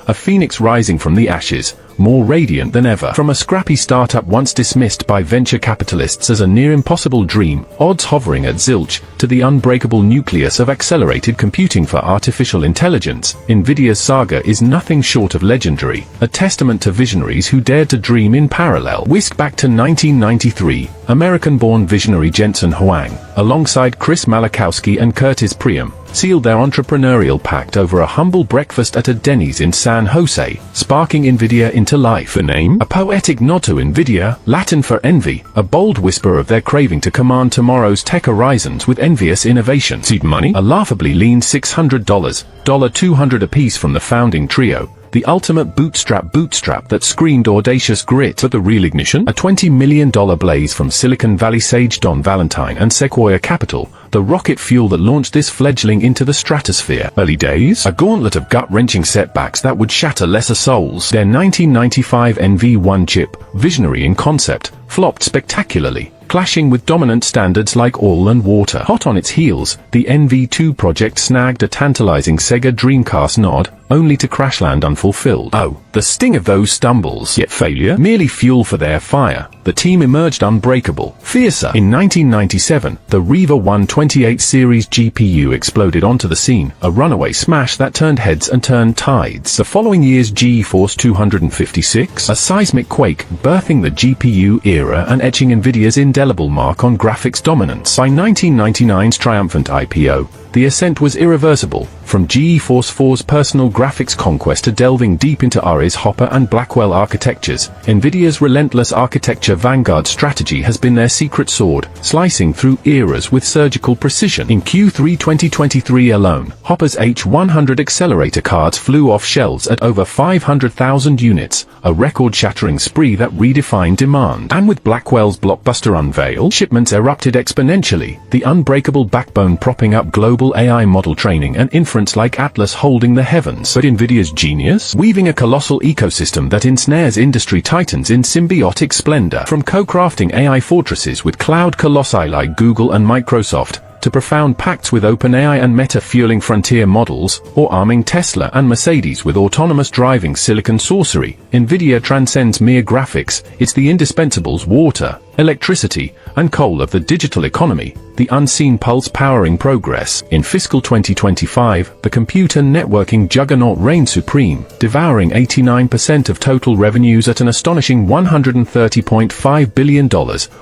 a phoenix rising from the ashes, more radiant than ever. From a scrappy startup once dismissed by venture capitalists as a near-impossible dream, odds hovering at zilch, to the unbreakable nucleus of accelerated computing for artificial intelligence, NVIDIA's saga is nothing short of legendary, a testament to visionaries who dared to dream in parallel. Whisk back to 1993, American-born visionary Jensen Huang, alongside Chris Malachowski and Curtis Priam, sealed their entrepreneurial pact over a humble breakfast at a Denny's in San Jose, sparking NVIDIA into life. The name? A poetic nod to NVIDIA, Latin for envy, a bold whisper of their craving to command tomorrow's tech horizons with envious innovation. Seed money? A laughably lean $600, $200 apiece from the founding trio, the ultimate bootstrap that screamed audacious grit. But the real ignition? A $20 million blaze from Silicon Valley sage Don Valentine and Sequoia Capital, the rocket fuel that launched this fledgling into the stratosphere. Early days, a gauntlet of gut-wrenching setbacks that would shatter lesser souls. Their 1995 NV-1 chip, visionary in concept, flopped spectacularly, clashing with dominant standards like oil and water. Hot on its heels, the NV-2 project snagged a tantalizing Sega Dreamcast nod, only to crash land unfulfilled. Oh, the sting of those stumbles, yet failure, merely fuel for their fire. The team emerged unbreakable, fiercer. In 1997, the Riva 128 series GPU exploded onto the scene, a runaway smash that turned heads and turned tides. The following year's GeForce 256, a seismic quake, birthing the GPU era and etching Nvidia's indelible mark on graphics dominance. By 1999's triumphant IPO, the ascent was irreversible, from GeForce 4's personal graphics conquest to delving deep into Ari's Hopper and Blackwell architectures. Nvidia's relentless architecture vanguard strategy has been their secret sword, slicing through eras with surgical precision. In Q3 2023 alone, Hopper's H100 accelerator cards flew off shelves at over 500,000 units, a record-shattering spree that redefined demand. And with Blackwell's blockbuster unveil, shipments erupted exponentially, the unbreakable backbone propping up global AI model training and inference like Atlas holding the heavens. But Nvidia's genius? Weaving a colossal ecosystem that ensnares industry titans in symbiotic splendor. From co-crafting AI fortresses with cloud colossi like Google and Microsoft, to profound pacts with OpenAI and Meta fueling frontier models, or arming Tesla and Mercedes with autonomous driving silicon sorcery, Nvidia transcends mere graphics. It's the indispensables water, electricity, and coal of the digital economy, the unseen pulse powering progress. In fiscal 2025, the computer networking juggernaut reigned supreme, devouring 89% of total revenues at an astonishing $130.5 billion,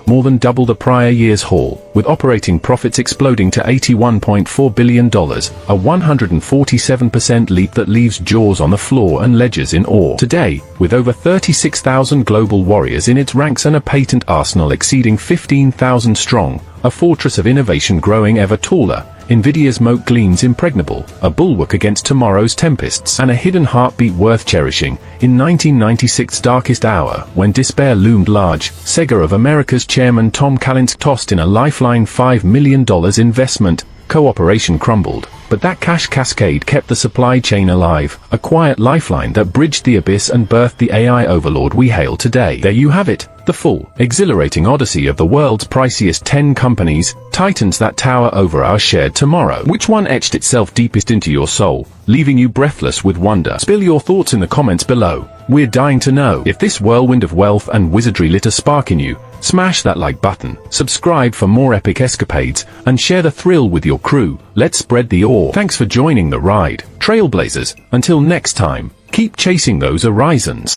more than double the prior year's haul, with operating profits exploding to $81.4 billion, a 147% leap that leaves jaws on the floor and ledgers in awe. Today, with over 36,000 global warriors in its ranks and a patent arsenal exceeding 15,000 strong, a fortress of innovation growing ever taller, Nvidia's moat gleams impregnable, a bulwark against tomorrow's tempests, and a hidden heartbeat worth cherishing. In 1996's darkest hour, when despair loomed large, Sega of America's chairman Tom Kalinske tossed in a lifeline $5 million investment. Cooperation crumbled, but that cash cascade kept the supply chain alive, a quiet lifeline that bridged the abyss and birthed the AI overlord we hail today. There you have it, the full, exhilarating odyssey of the world's priciest 10 companies, titans that tower over our shared tomorrow. Which one etched itself deepest into your soul, leaving you breathless with wonder? Spill your thoughts in the comments below. We're dying to know. If this whirlwind of wealth and wizardry lit a spark in you, smash that like button, subscribe for more epic escapades, and share the thrill with your crew. Let's spread the awe. Thanks for joining the ride, Trailblazers. Until next time, keep chasing those horizons.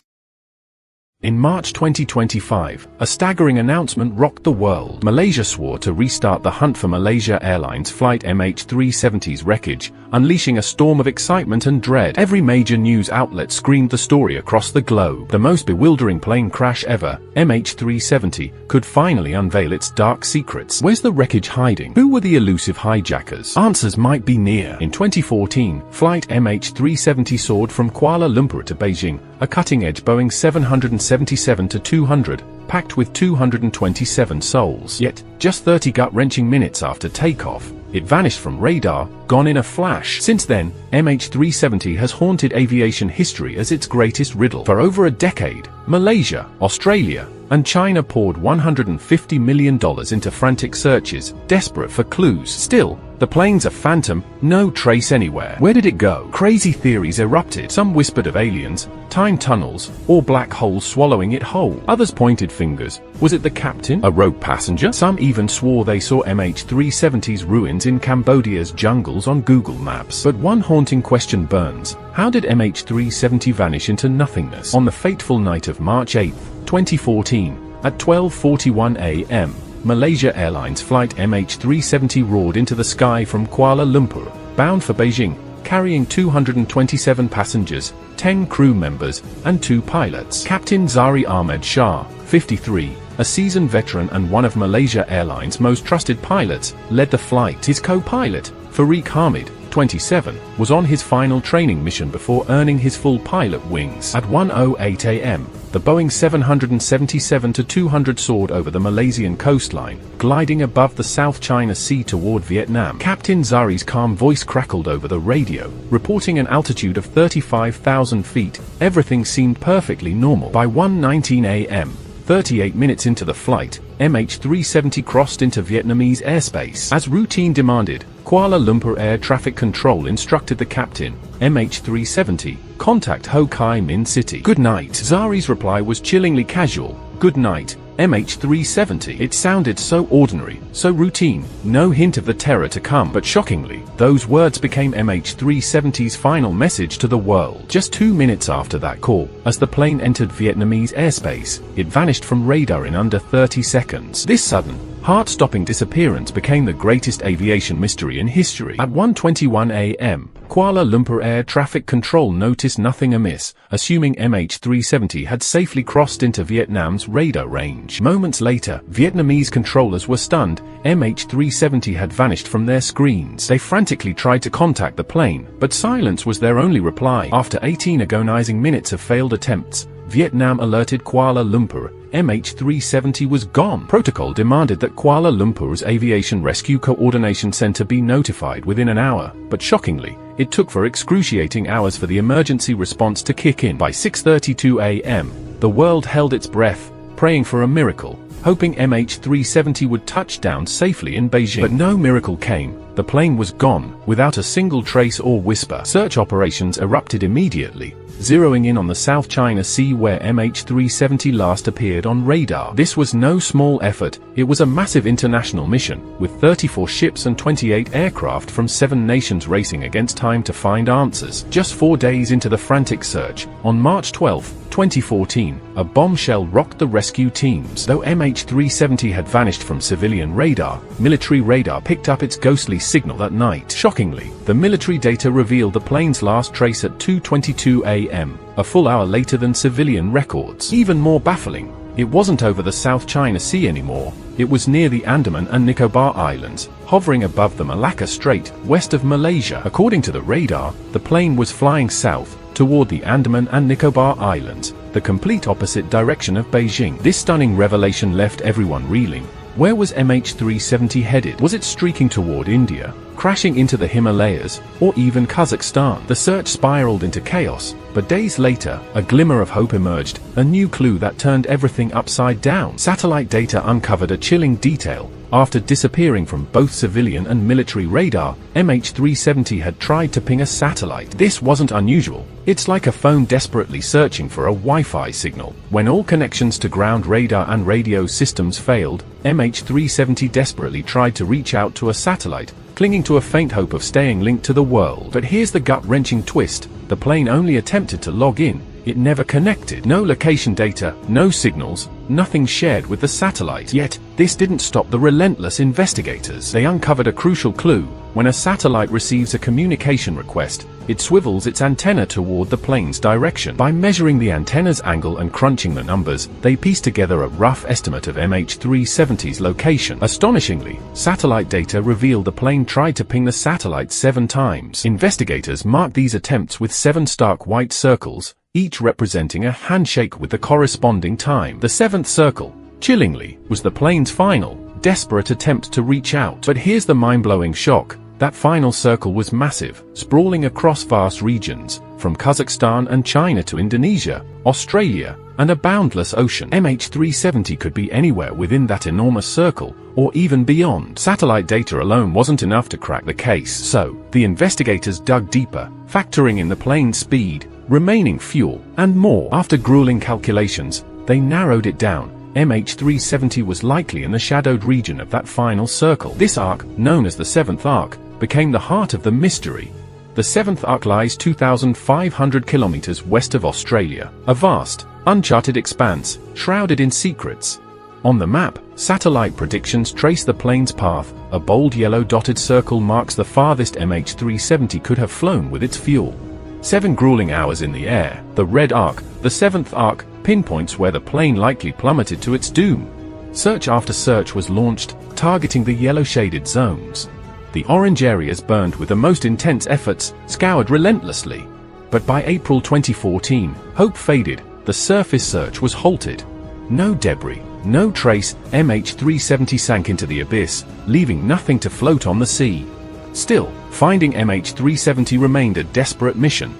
In March 2025, a staggering announcement rocked the world. Malaysia swore to restart the hunt for Malaysia Airlines flight MH370's wreckage, unleashing a storm of excitement and dread. Every major news outlet screamed the story across the globe. The most bewildering plane crash ever, MH370, could finally unveil its dark secrets. Where's the wreckage hiding? Who were the elusive hijackers? Answers might be near. In 2014, flight MH370 soared from Kuala Lumpur to Beijing, a cutting-edge Boeing 777-200, packed with 227 souls. Yet, just 30 gut-wrenching minutes after takeoff, it vanished from radar, gone in a flash. Since then, MH370 has haunted aviation history as its greatest riddle. For over a decade, Malaysia, Australia, and China poured $150 million into frantic searches, desperate for clues. Still, the plane's a phantom, no trace anywhere. Where did it go? Crazy theories erupted. Some whispered of aliens, time tunnels, or black holes swallowing it whole. Others pointed fingers. Was it the captain? A rogue passenger? Some even swore they saw MH370's ruins in Cambodia's jungles on Google Maps. But one haunting question burns. How did MH370 vanish into nothingness? On the fateful night of March 8, 2014, at 12:41 a.m., Malaysia Airlines flight MH370 roared into the sky from Kuala Lumpur, bound for Beijing, carrying 227 passengers, 10 crew members, and 2 pilots. Captain Zari Ahmed Shah, 53, a seasoned veteran and one of Malaysia Airlines' most trusted pilots, led the flight. His co-pilot, Fariq Hamid, 27, was on his final training mission before earning his full pilot wings. At 1:08 a.m., the Boeing 777-200 soared over the Malaysian coastline, gliding above the South China Sea toward Vietnam. Captain Zari's calm voice crackled over the radio, reporting an altitude of 35,000 feet. Everything seemed perfectly normal. By 1:19 a.m., 38 minutes into the flight, MH370 crossed into Vietnamese airspace. As routine demanded, Kuala Lumpur Air Traffic Control instructed the captain, MH370, contact Ho Chi Minh City. Good night. Zari's reply was chillingly casual. Good night, MH370. It sounded so ordinary, so routine, no hint of the terror to come. But shockingly, those words became MH370's final message to the world. Just 2 minutes after that call, as the plane entered Vietnamese airspace, it vanished from radar in under 30 seconds. This sudden, heart-stopping disappearance became the greatest aviation mystery in history. At 1:21 a.m., Kuala Lumpur Air Traffic Control noticed nothing amiss, assuming MH370 had safely crossed into Vietnam's radar range. Moments later, Vietnamese controllers were stunned. MH370 had vanished from their screens. They frantically tried to contact the plane, but silence was their only reply. After 18 agonizing minutes of failed attempts, Vietnam alerted Kuala Lumpur. MH370 was gone. Protocol demanded that Kuala Lumpur's Aviation Rescue Coordination Center be notified within an hour, but shockingly, it took for excruciating hours for the emergency response to kick in. By 6:32 a.m., the world held its breath, praying for a miracle, hoping MH370 would touch down safely in Beijing. But no miracle came. The plane was gone, without a single trace or whisper. Search operations erupted immediately, zeroing in on the South China Sea where MH370 last appeared on radar. This was no small effort. It was a massive international mission, with 34 ships and 28 aircraft from 7 nations racing against time to find answers. Just 4 days into the frantic search, on March 12, 2014, a bombshell rocked the rescue teams. Though MH370 had vanished from civilian radar, military radar picked up its ghostly signal that night. Shockingly, the military data revealed the plane's last trace at 2:22 a.m., a full hour later than civilian records. Even more baffling, it wasn't over the South China Sea anymore. It was near the Andaman and Nicobar Islands, hovering above the Malacca Strait, west of Malaysia. According to the radar, the plane was flying south, toward the Andaman and Nicobar Islands, the complete opposite direction of Beijing. This stunning revelation left everyone reeling. Where was MH370 headed? Was it streaking toward India, crashing into the Himalayas, or even Kazakhstan? The search spiraled into chaos, but days later, a glimmer of hope emerged, a new clue that turned everything upside down. Satellite data uncovered a chilling detail. After disappearing from both civilian and military radar, MH370 had tried to ping a satellite. This wasn't unusual. It's like a phone desperately searching for a Wi-Fi signal. When all connections to ground radar and radio systems failed, MH370 desperately tried to reach out to a satellite, clinging to a faint hope of staying linked to the world. But here's the gut-wrenching twist. The plane only attempted to log in. It never connected. No location data, no signals, nothing shared with the satellite. Yet, this didn't stop the relentless investigators. They uncovered a crucial clue. When a satellite receives a communication request, it swivels its antenna toward the plane's direction. By measuring the antenna's angle and crunching the numbers, they pieced together a rough estimate of MH370's location. Astonishingly, satellite data revealed the plane tried to ping the satellite 7 times. Investigators marked these attempts with 7 stark white circles, each representing a handshake with the corresponding time. The 7th circle, chillingly, was the plane's final, desperate attempt to reach out. But here's the mind-blowing shock. That final circle was massive, sprawling across vast regions, from Kazakhstan and China to Indonesia, Australia, and a boundless ocean. MH370 could be anywhere within that enormous circle, or even beyond. Satellite data alone wasn't enough to crack the case, so the investigators dug deeper, factoring in the plane's speed, remaining fuel, and more. After grueling calculations, they narrowed it down. MH370 was likely in the shadowed region of that final circle. This arc, known as the 7th arc, became the heart of the mystery. The 7th arc lies 2,500 kilometers west of Australia, a vast, uncharted expanse, shrouded in secrets. On the map, satellite predictions trace the plane's path. A bold yellow dotted circle marks the farthest MH370 could have flown with its fuel. 7 grueling hours in the air. The red arc, the 7th arc, pinpoints where the plane likely plummeted to its doom. Search after search was launched, targeting the yellow-shaded zones. The orange areas burned with the most intense efforts, scoured relentlessly. But by April 2014, hope faded, the surface search was halted. No debris, no trace, MH370 sank into the abyss, leaving nothing to float on the sea. Still, finding MH370 remained a desperate mission.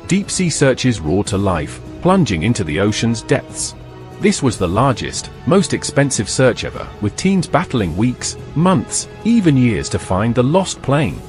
Deep-sea searches roared to life, plunging into the ocean's depths. This was the largest, most expensive search ever, with teams battling weeks, months, even years to find the lost plane.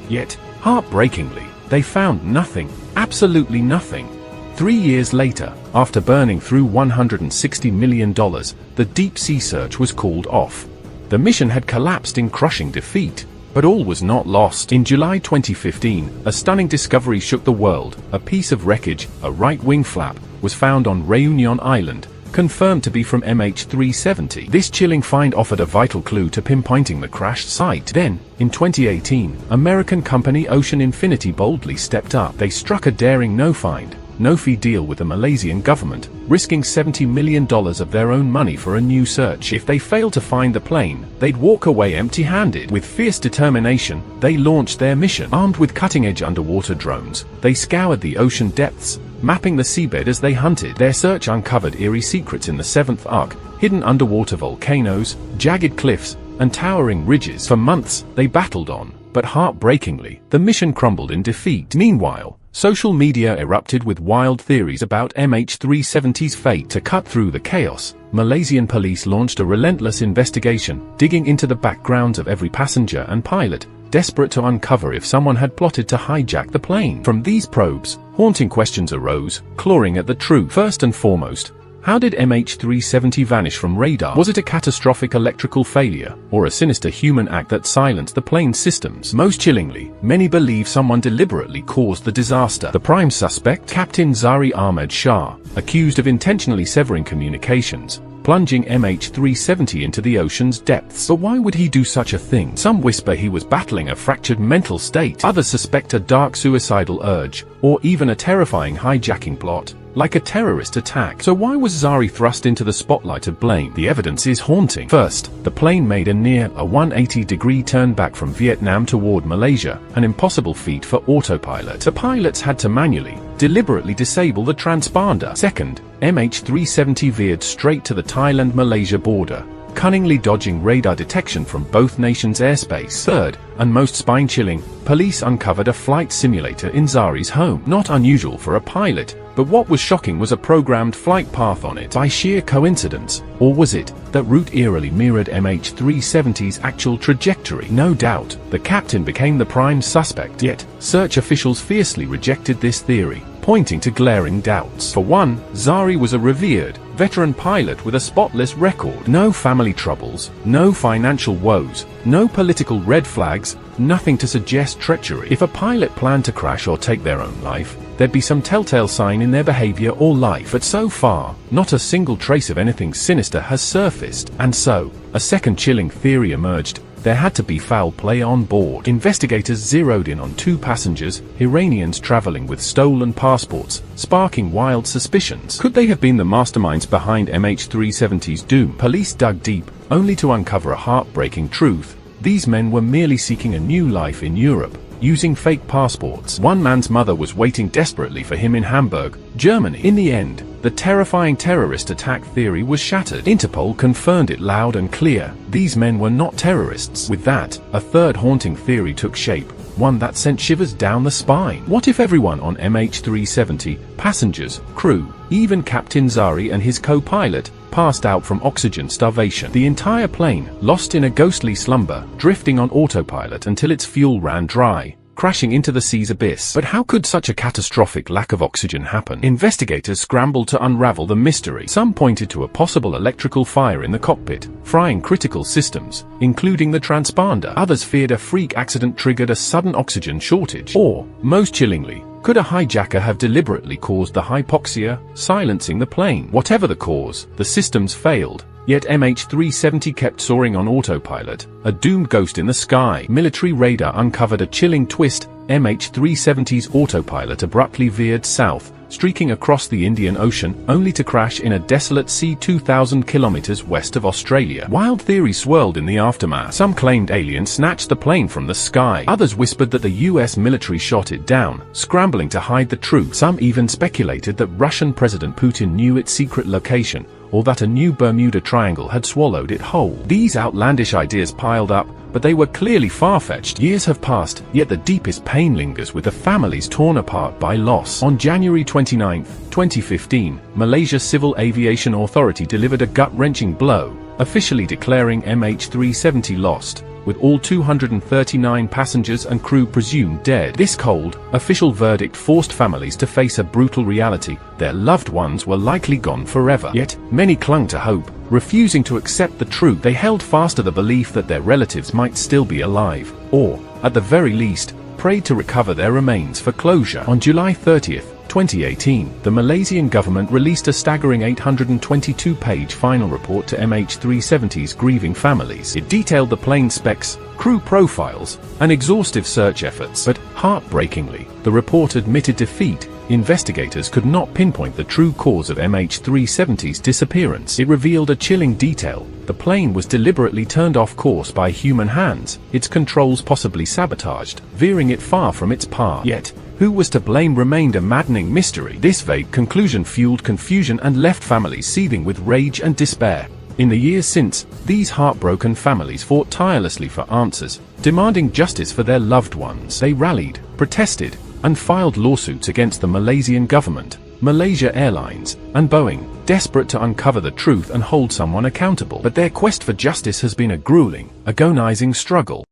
Yet, heartbreakingly, they found nothing, absolutely nothing. 3 years later, after burning through $160 million, the deep-sea search was called off. The mission had collapsed in crushing defeat. But all was not lost. In July 2015, a stunning discovery shook the world. A piece of wreckage, a right wing flap, was found on Réunion Island, confirmed to be from MH370. This chilling find offered a vital clue to pinpointing the crashed site. Then, in 2018, American company Ocean Infinity boldly stepped up. They struck a daring no-find, no-fee deal with the Malaysian government, risking $70 million of their own money for a new search. If they failed to find the plane, they'd walk away empty-handed. With fierce determination, they launched their mission. Armed with cutting-edge underwater drones, they scoured the ocean depths, mapping the seabed as they hunted. Their search uncovered eerie secrets in the seventh arc, hidden underwater volcanoes, jagged cliffs, and towering ridges. For months, they battled on, but heartbreakingly, the mission crumbled in defeat. Meanwhile, social media erupted with wild theories about MH370's fate. To cut through the chaos, Malaysian police launched a relentless investigation, digging into the backgrounds of every passenger and pilot, desperate to uncover if someone had plotted to hijack the plane. From these probes, haunting questions arose, clawing at the truth. First and foremost, how did MH370 vanish from radar? Was it a catastrophic electrical failure, or a sinister human act that silenced the plane's systems? Most chillingly, many believe someone deliberately caused the disaster. The prime suspect, Captain Zari Ahmed Shah, accused of intentionally severing communications, plunging MH370 into the ocean's depths. But why would he do such a thing? Some whisper he was battling a fractured mental state. Others suspect a dark suicidal urge, or even a terrifying hijacking plot, like a terrorist attack. So why was Zari thrust into the spotlight of blame? The evidence is haunting. First, the plane made a near 180-degree turn back from Vietnam toward Malaysia, an impossible feat for autopilot. The pilots had to manually, deliberately disable the transponder. Second, MH370 veered straight to the Thailand-Malaysia border, cunningly dodging radar detection from both nations' airspace. Third, and most spine-chilling, police uncovered a flight simulator in Zari's home. Not unusual for a pilot, but what was shocking was a programmed flight path on it. By sheer coincidence, or was it that route eerily mirrored MH370's actual trajectory? No doubt, the captain became the prime suspect, yet search officials fiercely rejected this theory, pointing to glaring doubts. For one, Zari was a revered, veteran pilot with a spotless record. No family troubles, no financial woes, no political red flags, nothing to suggest treachery. If a pilot planned to crash or take their own life, there'd be some telltale sign in their behavior or life. But so far, not a single trace of anything sinister has surfaced. And so, a second chilling theory emerged. There had to be foul play on board. Investigators zeroed in on 2 passengers, Iranians traveling with stolen passports, sparking wild suspicions. Could they have been the masterminds behind MH370's doom? Police dug deep, only to uncover a heartbreaking truth. These men were merely seeking a new life in Europe, using fake passports. One man's mother was waiting desperately for him in Hamburg, Germany. In the end, the terrifying terrorist attack theory was shattered. Interpol confirmed it loud and clear. These men were not terrorists. With that, a third haunting theory took shape, one that sent shivers down the spine. What if everyone on MH370, passengers, crew, even Captain Zari and his co-pilot, passed out from oxygen starvation? The entire plane, lost in a ghostly slumber, drifting on autopilot until its fuel ran dry, crashing into the sea's abyss. But how could such a catastrophic lack of oxygen happen? Investigators scrambled to unravel the mystery. Some pointed to a possible electrical fire in the cockpit, frying critical systems, including the transponder. Others feared a freak accident triggered a sudden oxygen shortage. Or, most chillingly, could a hijacker have deliberately caused the hypoxia, silencing the plane? Whatever the cause, the systems failed. Yet MH370 kept soaring on autopilot, a doomed ghost in the sky. Military radar uncovered a chilling twist. MH370's autopilot abruptly veered south, streaking across the Indian Ocean, only to crash in a desolate sea 2,000 kilometers west of Australia. Wild theories swirled in the aftermath. Some claimed aliens snatched the plane from the sky. Others whispered that the US military shot it down, scrambling to hide the truth. Some even speculated that Russian President Putin knew its secret location, or that a new Bermuda Triangle had swallowed it whole. These outlandish ideas piled up, but they were clearly far-fetched. Years have passed, yet the deepest pain lingers with the families torn apart by loss. On January 29, 2015, Malaysia's Civil Aviation Authority delivered a gut-wrenching blow, officially declaring MH370 lost, with all 239 passengers and crew presumed dead. This cold, official verdict forced families to face a brutal reality: their loved ones were likely gone forever. Yet, many clung to hope, refusing to accept the truth. They held fast to the belief that their relatives might still be alive, or, at the very least, prayed to recover their remains for closure. On July 30, 2018, the Malaysian government released a staggering 822-page final report to MH370's grieving families. It detailed the plane specs, crew profiles, and exhaustive search efforts. But, heartbreakingly, the report admitted defeat. Investigators could not pinpoint the true cause of MH370's disappearance. It revealed a chilling detail: the plane was deliberately turned off course by human hands, its controls possibly sabotaged, veering it far from its path. Yet, who was to blame remained a maddening mystery. This vague conclusion fueled confusion and left families seething with rage and despair. In the years since, these heartbroken families fought tirelessly for answers, demanding justice for their loved ones. They rallied, protested, and filed lawsuits against the Malaysian government, Malaysia Airlines, and Boeing, desperate to uncover the truth and hold someone accountable. But their quest for justice has been a grueling, agonizing struggle.